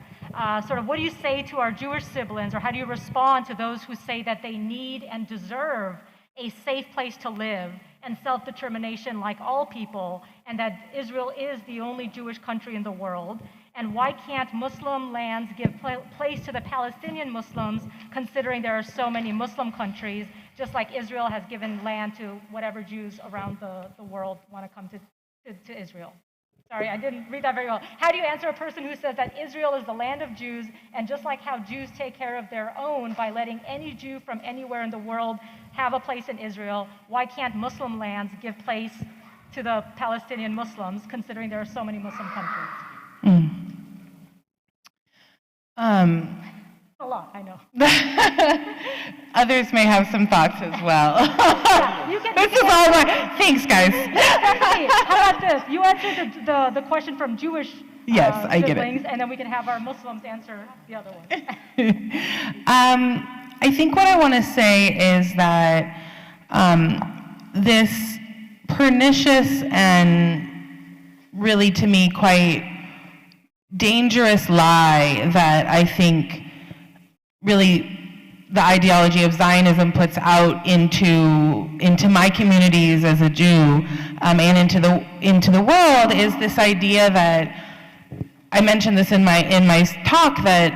Sort of, what do you say to our Jewish siblings, or how do you respond to those who say that they need and deserve a safe place to live and self-determination like all people, and that Israel is the only Jewish country in the world? And why can't Muslim lands give place to the Palestinian Muslims, considering there are so many Muslim countries, just like Israel has given land to whatever Jews around the world want to come to Israel? Sorry, I didn't read that very well. How do you answer a person who says that Israel is the land of Jews, and just like how Jews take care of their own by letting any Jew from anywhere in the world have a place in Israel, why can't Muslim lands give place to the Palestinian Muslims, considering there are so many Muslim countries? A lot, I know. Others may have some thoughts as well. This is all my, thanks guys. Stephanie, how about this? You answered the question from Jewish Yes, I get siblings, it. and then we can have our Muslims answer the other one. I think what I want to say is that this pernicious and really, to me, quite dangerous lie that I think really the ideology of Zionism puts out into my communities as a Jew and into the world is this idea that I mentioned this in my talk, that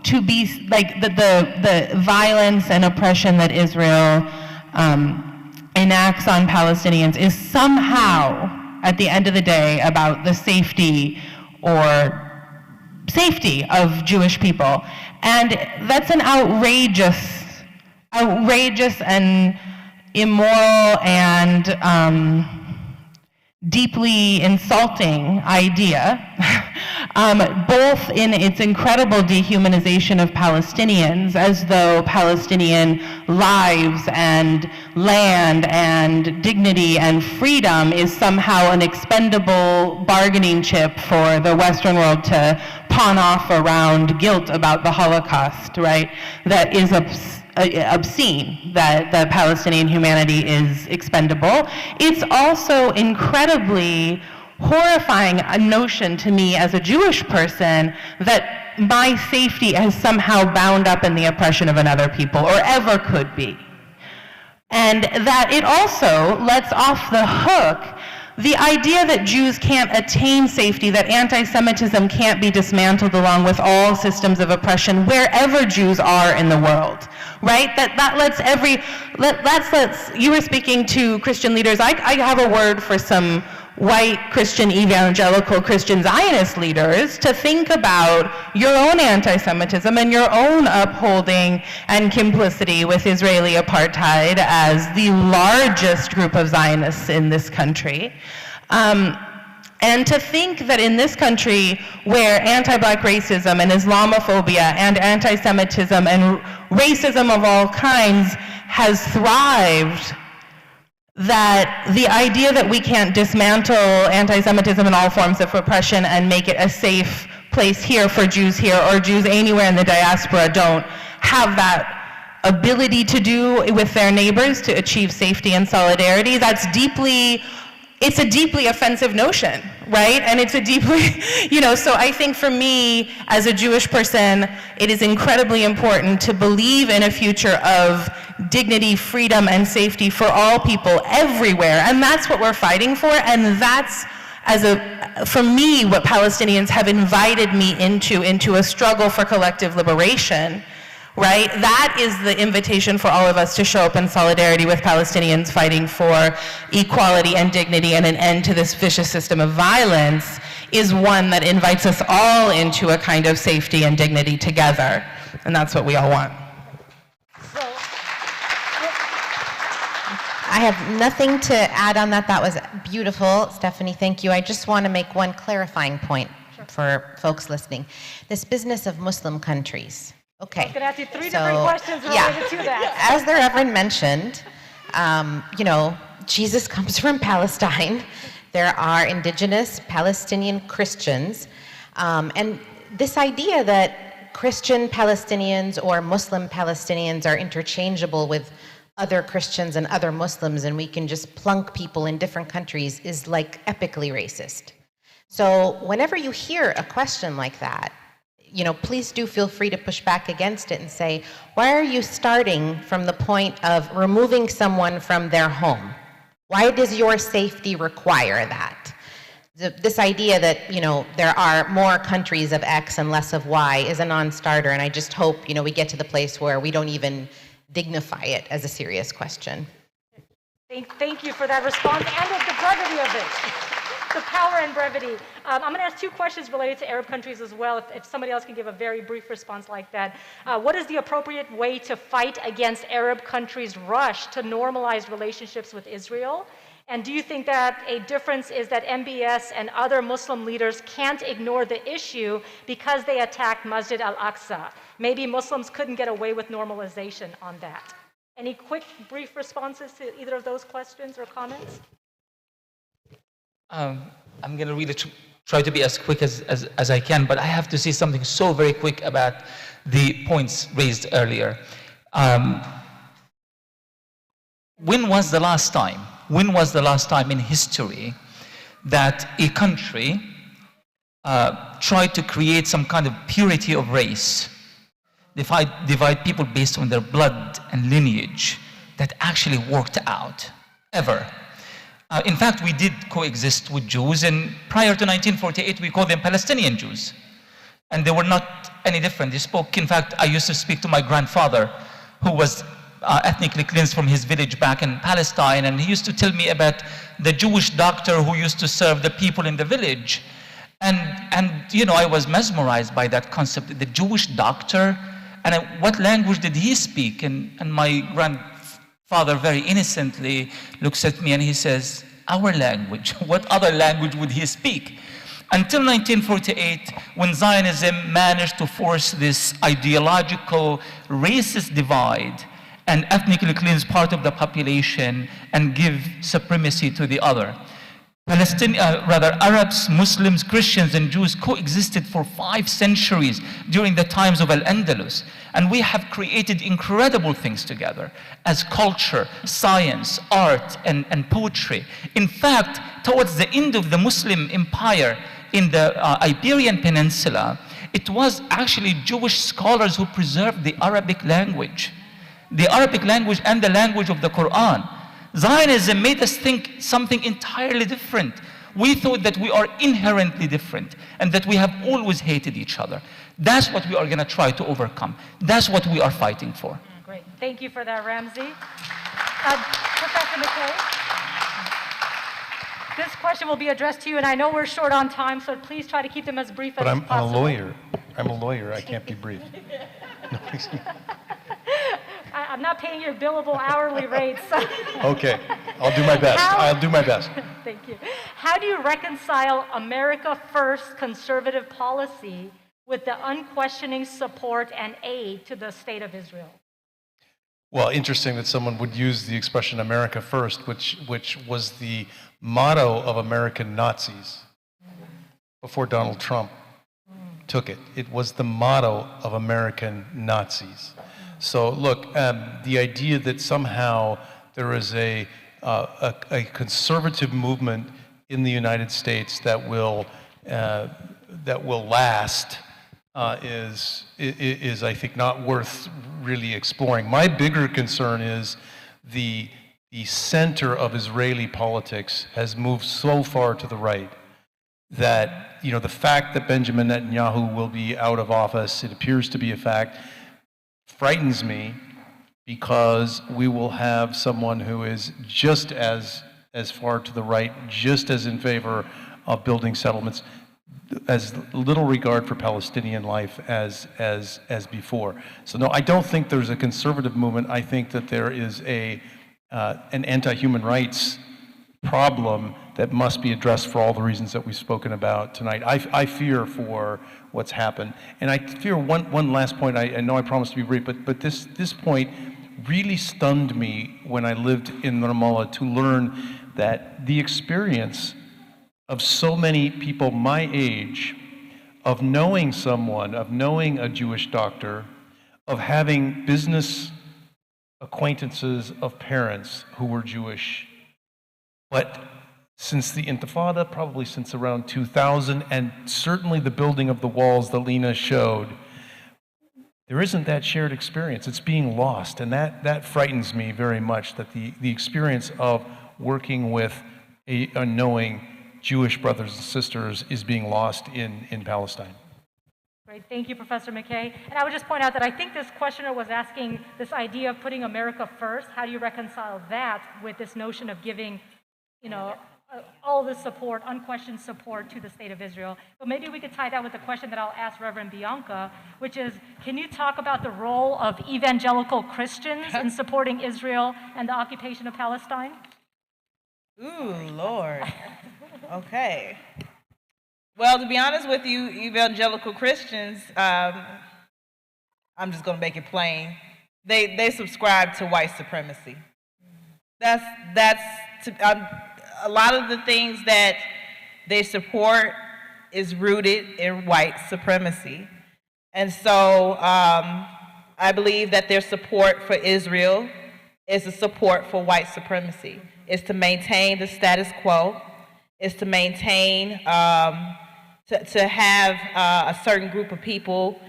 to be like the violence and oppression that Israel enacts on Palestinians is somehow at the end of the day about the safety of Jewish people. And that's an outrageous and immoral and deeply insulting idea, both in its incredible dehumanization of Palestinians, as though Palestinian lives and land and dignity and freedom is somehow an expendable bargaining chip for the Western world to pawn off around guilt about the Holocaust, right? That is obscene, that the Palestinian humanity is expendable. It's also incredibly horrifying a notion to me as a Jewish person that my safety is somehow bound up in the oppression of another people, or ever could be. And that it also lets off the hook the idea that Jews can't attain safety, that anti-Semitism can't be dismantled along with all systems of oppression wherever Jews are in the world, right? That lets you were speaking to Christian leaders. I have a word for some white Christian evangelical Christian Zionist leaders to think about your own anti-Semitism and your own upholding and complicity with Israeli apartheid as the largest group of Zionists in this country. And to think that in this country where anti-Black racism and Islamophobia and anti-Semitism and racism of all kinds has thrived, that the idea that we can't dismantle anti-Semitism and all forms of repression and make it a safe place here for Jews here, or Jews anywhere in the diaspora don't have that ability to do with their neighbors to achieve safety and solidarity, it's a deeply offensive notion, right? And it's a deeply, so I think for me, as a Jewish person, it is incredibly important to believe in a future of dignity, freedom, and safety for all people everywhere. And that's what we're fighting for, and that's, for me, what Palestinians have invited me into a struggle for collective liberation. Right? That is the invitation for all of us to show up in solidarity with Palestinians fighting for equality and dignity and an end to this vicious system of violence, is one that invites us all into a kind of safety and dignity together. And that's what we all want. I have nothing to add on that. That was beautiful, Stephanie. Thank you. I just want to make one clarifying point for folks listening. This business of Muslim countries. Okay. I was going to ask you three different questions related to that. As the Reverend mentioned, Jesus comes from Palestine. There are indigenous Palestinian Christians. And this idea that Christian Palestinians or Muslim Palestinians are interchangeable with other Christians and other Muslims, and we can just plunk people in different countries, is like epically racist. So whenever you hear a question like that, please do feel free to push back against it and say, why are you starting from the point of removing someone from their home? Why does your safety require that? This idea that, there are more countries of X and less of Y is a non-starter, and I just hope, we get to the place where we don't even dignify it as a serious question. Thank you for that response and the brevity of it. The power and brevity. I'm going to ask two questions related to Arab countries as well, if somebody else can give a very brief response like that. What is the appropriate way to fight against Arab countries' rush to normalize relationships with Israel? And do you think that a difference is that MBS and other Muslim leaders can't ignore the issue because they attacked Masjid al-Aqsa? Maybe Muslims couldn't get away with normalization on that. Any quick, brief responses to either of those questions or comments? I'm going to really try to be as quick as I can, but I have to say something so very quick about the points raised earlier. When was the last time in history that a country tried to create some kind of purity of race, divide people based on their blood and lineage, that actually worked out, ever? In fact, we did coexist with Jews, and prior to 1948, we called them Palestinian Jews. And they were not any different. They spoke, in fact, I used to speak to my grandfather, who was ethnically cleansed from his village back in Palestine, and he used to tell me about the Jewish doctor who used to serve the people in the village. And I was mesmerized by that concept, the Jewish doctor, and what language did he speak? And my grandfather very innocently looks at me and he says, our language. What other language would he speak? Until 1948, when Zionism managed to force this ideological racist divide and ethnically cleanse part of the population and give supremacy to the other. Arabs, Muslims, Christians, and Jews coexisted for 5 centuries during the times of Al-Andalus. And we have created incredible things together as culture, science, art, and poetry. In fact, towards the end of the Muslim empire in the Iberian Peninsula, it was actually Jewish scholars who preserved the Arabic language and the language of the Quran. Zionism made us think something entirely different. We thought that we are inherently different and that we have always hated each other. That's what we are going to try to overcome. That's what we are fighting for. Great. Thank you for that, Ramzy. Professor McKay, this question will be addressed to you, and I know we're short on time, so please try to keep them as brief as possible. But I'm a lawyer. I'm a lawyer. I can't be brief. No, I'm not paying your billable hourly rates. Okay, I'll do my best. I'll do my best. Thank you. How do you reconcile America First conservative policy with the unquestioning support and aid to the State of Israel? Well, interesting that someone would use the expression America first, which was the motto of American Nazis before Donald Trump took it. It was the motto of American Nazis. So look, the idea that somehow there is a conservative movement in the United States that will last is I think not worth really exploring. My bigger concern is the center of Israeli politics has moved so far to the right that, you know, the fact that Benjamin Netanyahu will be out of office, it appears to be a fact, frightens me, because we will have someone who is just as far to the right, just as in favor of building settlements, as little regard for Palestinian life as before. So no, I don't think there's a conservative movement. I think that there is an anti-human rights problem that must be addressed for all the reasons that we've spoken about tonight. I fear for what's happened. And I fear one last point. I know I promised to be brief, but this point really stunned me when I lived in Ramallah, to learn that the experience of so many people my age, of knowing someone, of knowing a Jewish doctor, of having business acquaintances of parents who were Jewish. But since the Intifada, probably since around 2000, and certainly the building of the walls that Lena showed, there isn't that shared experience. It's being lost, and that frightens me very much, that the experience of working with a knowing Jewish brothers and sisters is being lost in Palestine. Great, thank you, Professor McKay. And I would just point out that I think this questioner was asking this idea of putting America first. How do you reconcile that with this notion of giving, you know, all the support, unquestioned support to the state of Israel? But maybe we could tie that with the question that I'll ask Reverend Bianca, which is, can you talk about the role of evangelical Christians in supporting Israel and the occupation of Palestine? Ooh, Lord. Okay. Well, to be honest with you, evangelical Christians, I'm just going to make it plain. They subscribe to white supremacy. That's a lot of the things that they support is rooted in white supremacy. And so I believe that their support for Israel is a support for white supremacy. It's to maintain the status quo. It's to maintain, to have a certain group of people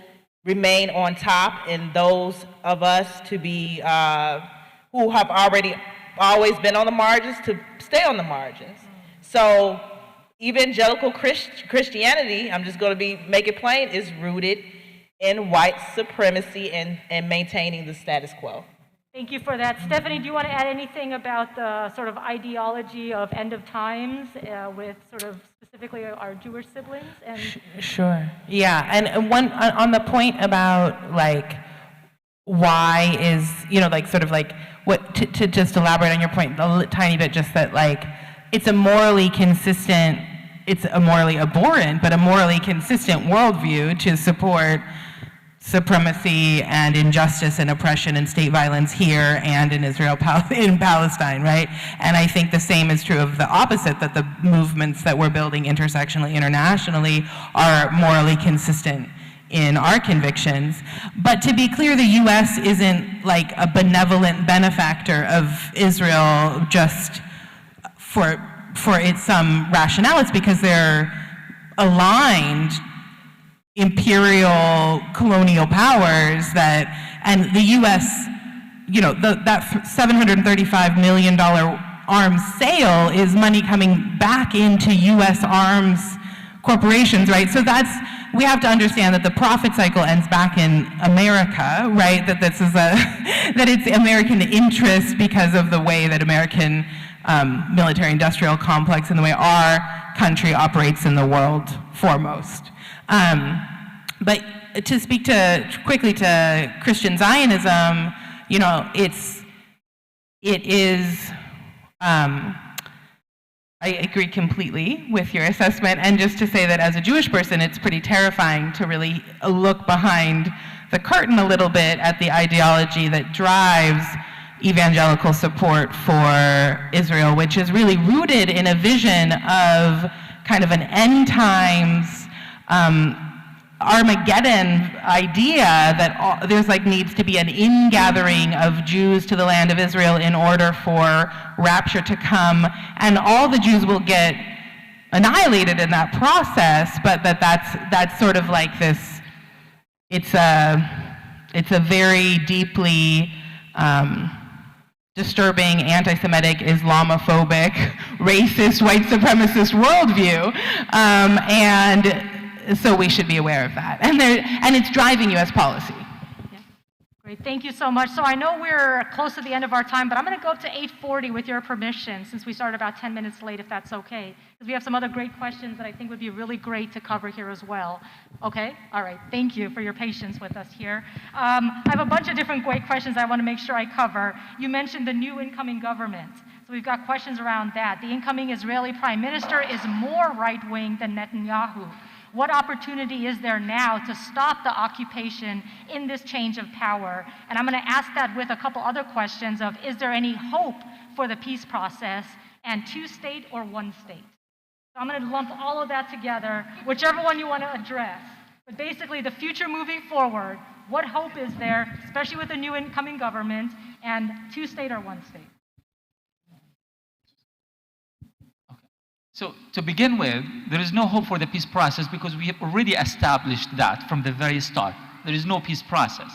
remain on top, and those of us to be, who have always been on the margins, to stay on the margins. So evangelical Christianity, I'm just going to make it plain, is rooted in white supremacy and maintaining the status quo. Thank you for that. Stephanie, do you want to add anything about the sort of ideology of end of times with sort of specifically our Jewish siblings? And Sure. Yeah, and one on the point about like why is, you know, like sort of like what to just elaborate on your point a tiny bit, just that like it's a morally consistent, it's a morally abhorrent, but a morally consistent worldview to support supremacy and injustice and oppression and state violence here and in Israel, in Palestine, right? And I think the same is true of the opposite, that the movements that we're building intersectionally, internationally, are morally consistent in our convictions. But to be clear, the U.S. isn't like a benevolent benefactor of Israel just for its rationale. It's because they're aligned imperial colonial powers and the U.S., you know, that $735 million arms sale is money coming back into U.S. arms corporations, right? So we have to understand that the profit cycle ends back in America, right? That this is that it's American interest because of the way that American military-industrial complex and the way our country operates in the world foremost. But to speak quickly to Christian Zionism, you know, it is, I agree completely with your assessment, and just to say that as a Jewish person, it's pretty terrifying to really look behind the curtain a little bit at the ideology that drives evangelical support for Israel, which is really rooted in a vision of kind of an end times Armageddon idea that there's like needs to be an ingathering of Jews to the land of Israel in order for rapture to come, and all the Jews will get annihilated in that process, but that's sort of like this, it's a very deeply disturbing, anti-Semitic, Islamophobic, racist, white supremacist worldview, and so we should be aware of that. And it's driving U.S. policy. Yeah. Great, thank you so much. So I know we're close to the end of our time, but I'm going to go up to 8:40 with your permission, since we started about 10 minutes late, if that's okay. Because we have some other great questions that I think would be really great to cover here as well. Okay? All right. Thank you for your patience with us here. I have a bunch of different great questions I want to make sure I cover. You mentioned the new incoming government. So we've got questions around that. The incoming Israeli prime minister is more right-wing than Netanyahu. What opportunity is there now to stop the occupation in this change of power? And I'm going to ask that with a couple other questions of, is there any hope for the peace process, and two-state or one-state? So I'm going to lump all of that together, whichever one you want to address. But basically, the future moving forward, what hope is there, especially with the new incoming government, and two-state or one-state? So to begin with, there is no hope for the peace process because we have already established that from the very start. There is no peace process.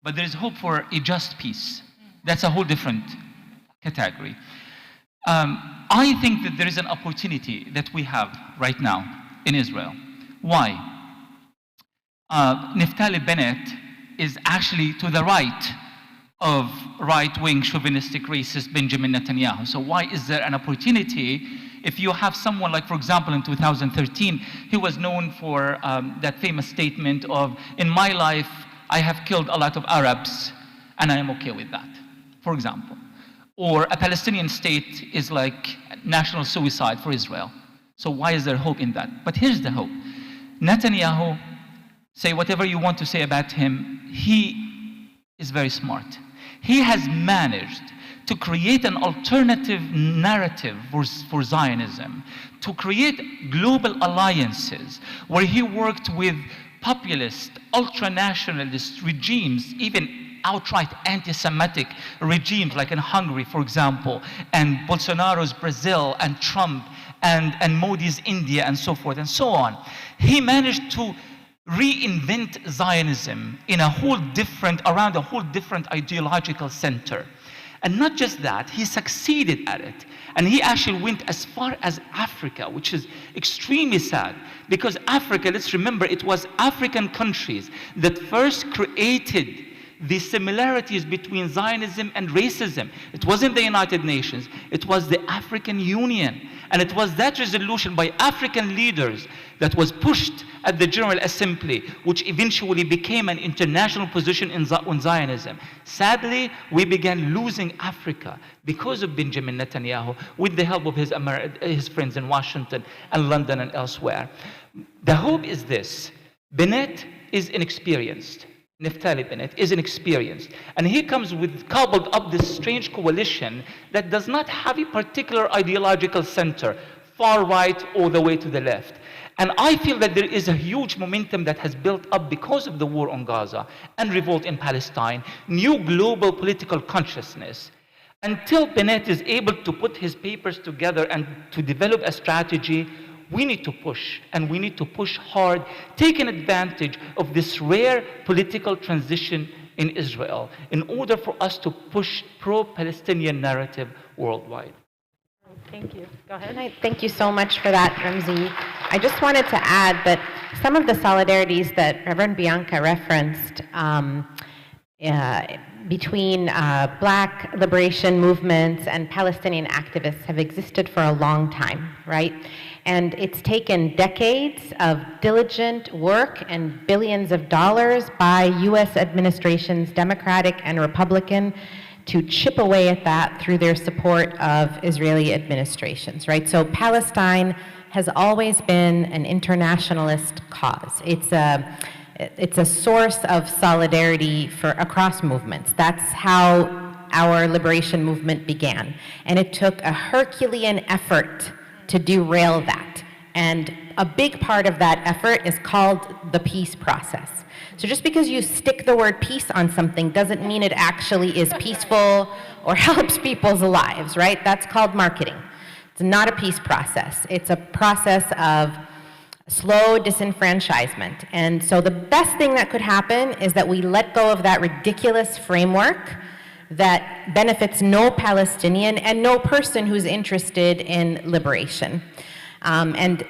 But there is hope for a just peace. That's a whole different category. I think that there is an opportunity that we have right now in Israel. Why? Naftali Bennett is actually to the right of right-wing, chauvinistic, racist Benjamin Netanyahu. So why is there an opportunity if you have someone like, for example, in 2013, he was known for that famous statement of, in my life, I have killed a lot of Arabs, and I am okay with that, for example. Or a Palestinian state is like national suicide for Israel. So why is there hope in that? But here's the hope. Netanyahu, say whatever you want to say about him, he is very smart. He has managed to create an alternative narrative for Zionism, to create global alliances where he worked with populist, ultra-nationalist regimes, even outright anti-Semitic regimes like in Hungary, for example, and Bolsonaro's Brazil, and Trump, and Modi's India, and so forth and so on. He managed to reinvent Zionism in around a whole different ideological center. And not just that, he succeeded at it. And he actually went as far as Africa, which is extremely sad. Because Africa, let's remember, it was African countries that first created the similarities between Zionism and racism. It wasn't the United Nations, it was the African Union. And it was that resolution by African leaders that was pushed at the General Assembly, which eventually became an international position on Zionism. Sadly, we began losing Africa because of Benjamin Netanyahu, with the help of his friends in Washington and London and elsewhere. The hope is this: Bennett is inexperienced. Naftali Bennett is inexperienced. And he comes with cobbled up this strange coalition that does not have a particular ideological center, far right all the way to the left. And I feel that there is a huge momentum that has built up because of the war on Gaza and revolt in Palestine, new global political consciousness. Until Bennett is able to put his papers together and to develop a strategy, we need to push, and we need to push hard, taking advantage of this rare political transition in Israel in order for us to push pro-Palestinian narrative worldwide. Thank you. Go ahead. Thank you so much for that, RAMZY. I just wanted to add that some of the solidarities that Reverend Bianca referenced between Black liberation movements and Palestinian activists have existed for a long time, right? And it's taken decades of diligent work and billions of dollars by U.S. administrations, Democratic and Republican, to chip away at that through their support of Israeli administrations, right? So Palestine has always been an internationalist cause. It's It's a source of solidarity for across movements. That's how our liberation movement began. And it took a Herculean effort to derail that. And a big part of that effort is called the peace process. So just because you stick the word peace on something doesn't mean it actually is peaceful or helps people's lives, right? That's called marketing. It's not a peace process. It's a process of slow disenfranchisement. And so the best thing that could happen is that we let go of that ridiculous framework that benefits no Palestinian and no person who's interested in liberation. And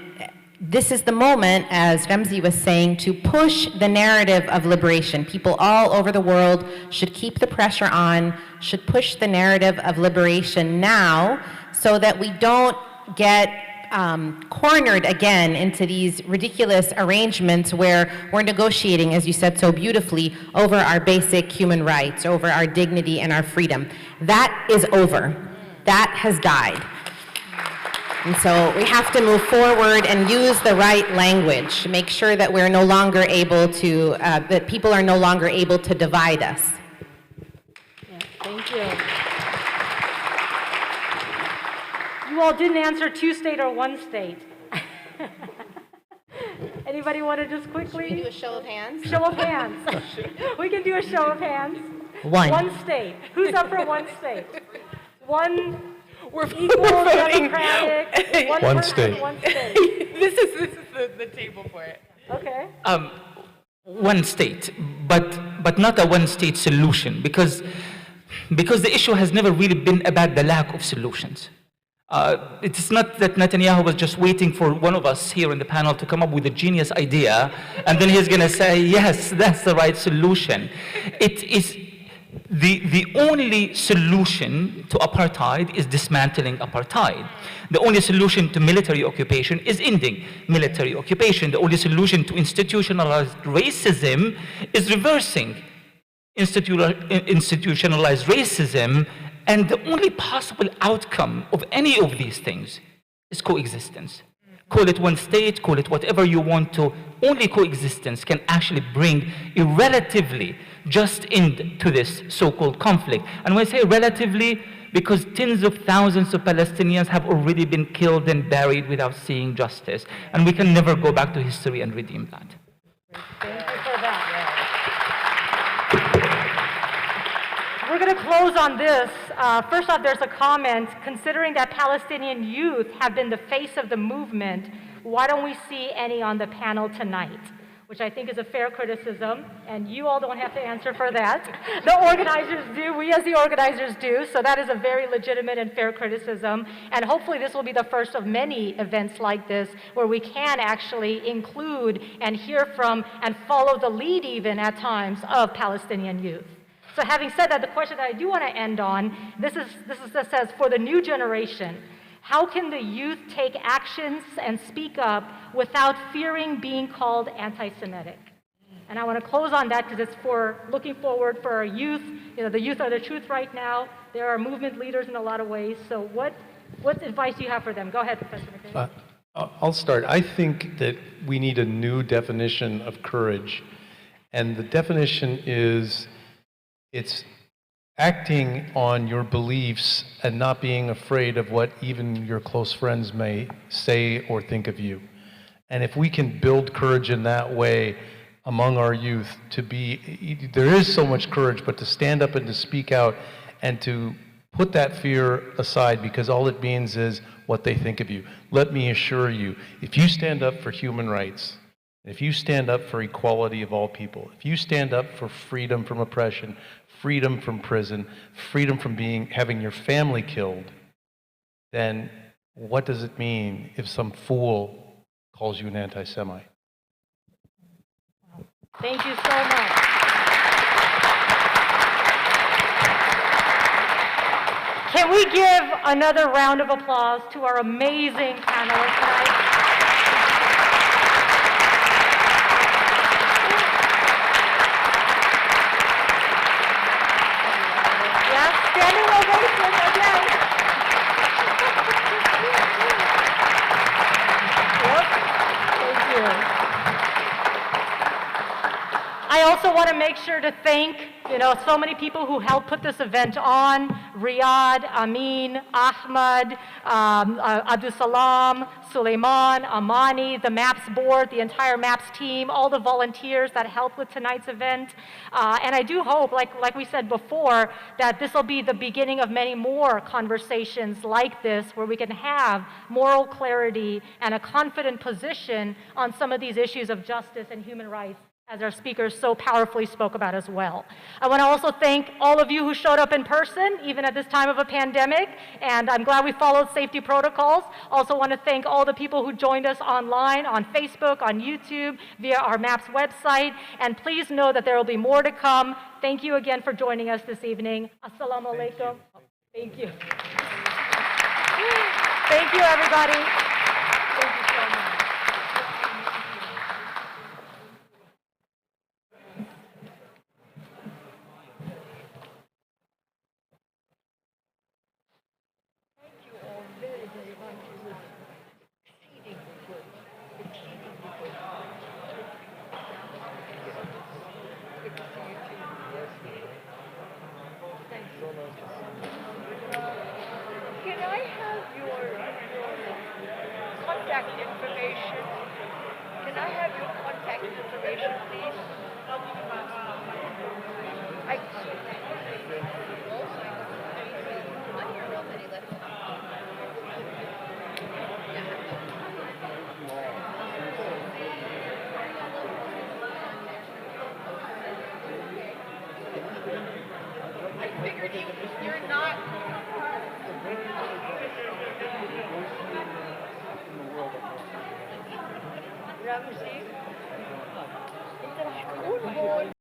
this is the moment, as RAMZY was saying, to push the narrative of liberation. People all over the world should keep the pressure on, should push the narrative of liberation now so that we don't get cornered again into these ridiculous arrangements where we're negotiating, as you said so beautifully, over our basic human rights, over our dignity and our freedom. That is over. That has died. And so we have to move forward and use the right language, make sure that we're no longer able to, that people are no longer able to divide us. Yeah, thank you. You all didn't answer 2-state or 1-state. Anybody want to just quickly? Can we do a show of hands? Show of hands. We can do a show of hands. One. 1-state. Who's up for 1-state? One. We're Equal, voting. democratic, one One person, state. 1 state. This is the table for it. Okay. One state, but not a one-state solution, because the issue has never really been about the lack of solutions. It is not that Netanyahu was just waiting for one of us here in the panel to come up with a genius idea, and then he's going to say, yes, that's the right solution. It is the only solution to apartheid is dismantling apartheid. The only solution to military occupation is ending military occupation. The only solution to institutionalized racism is reversing institutionalized racism. And the only possible outcome of any of these things is coexistence. Call it one state, call it whatever you want to. Only coexistence can actually bring a relatively just end to this so-called conflict. And when I say relatively, because tens of thousands of Palestinians have already been killed and buried without seeing justice. And we can never go back to history and redeem that. Thank you for that. We're going to close on this. First off, there's a comment. Considering that Palestinian youth have been the face of the movement, why don't we see any on the panel tonight? Which I think is a fair criticism, and you all don't have to answer for that. The organizers do, we as the organizers do, so that is a very legitimate and fair criticism, and hopefully this will be the first of many events like this where we can actually include and hear from and follow the lead even at times of Palestinian youth. So having said that, the question that I do want to end on, this says for the new generation, how can the youth take actions and speak up without fearing being called anti-Semitic? And I want to close on that because it's for looking forward for our youth. You know, the youth are the truth right now. They are movement leaders in a lot of ways. So what advice do you have for them? Go ahead, Professor McKay. I'll start. I think that we need a new definition of courage. And the definition is it's acting on your beliefs and not being afraid of what even your close friends may say or think of you. And if we can build courage in that way among our youth, there is so much courage, but to stand up and to speak out and to put that fear aside, because all it means is what they think of you. Let me assure you, if you stand up for human rights, if you stand up for equality of all people, if you stand up for freedom from oppression, freedom from prison, freedom from having your family killed, then what does it mean if some fool calls you an anti-Semite? Thank you so much. Can we give another round of applause to our amazing panelists tonight? Standing ovation again. Yep. Thank you. I also want to make sure to thank, so many people who helped put this event on: Riyadh, Amin, Ahmad, Abdul Salam, Suleiman, Amani, the MAPS board, the entire MAPS team, all the volunteers that helped with tonight's event. And I do hope, like we said before, that this will be the beginning of many more conversations like this, where we can have moral clarity and a confident position on some of these issues of justice and human rights, as our speakers so powerfully spoke about as well. I want to also thank all of you who showed up in person, even at this time of a pandemic, and I'm glad we followed safety protocols. Also want to thank all the people who joined us online, on Facebook, on YouTube, via our MAPS website, and please know that there will be more to come. Thank you again for joining us this evening. Assalamu alaikum. Thank you. Thank you, everybody. Thank you so much. Can I have your contact information? Can I have your contact information, please? I figured you're not. RAMZY.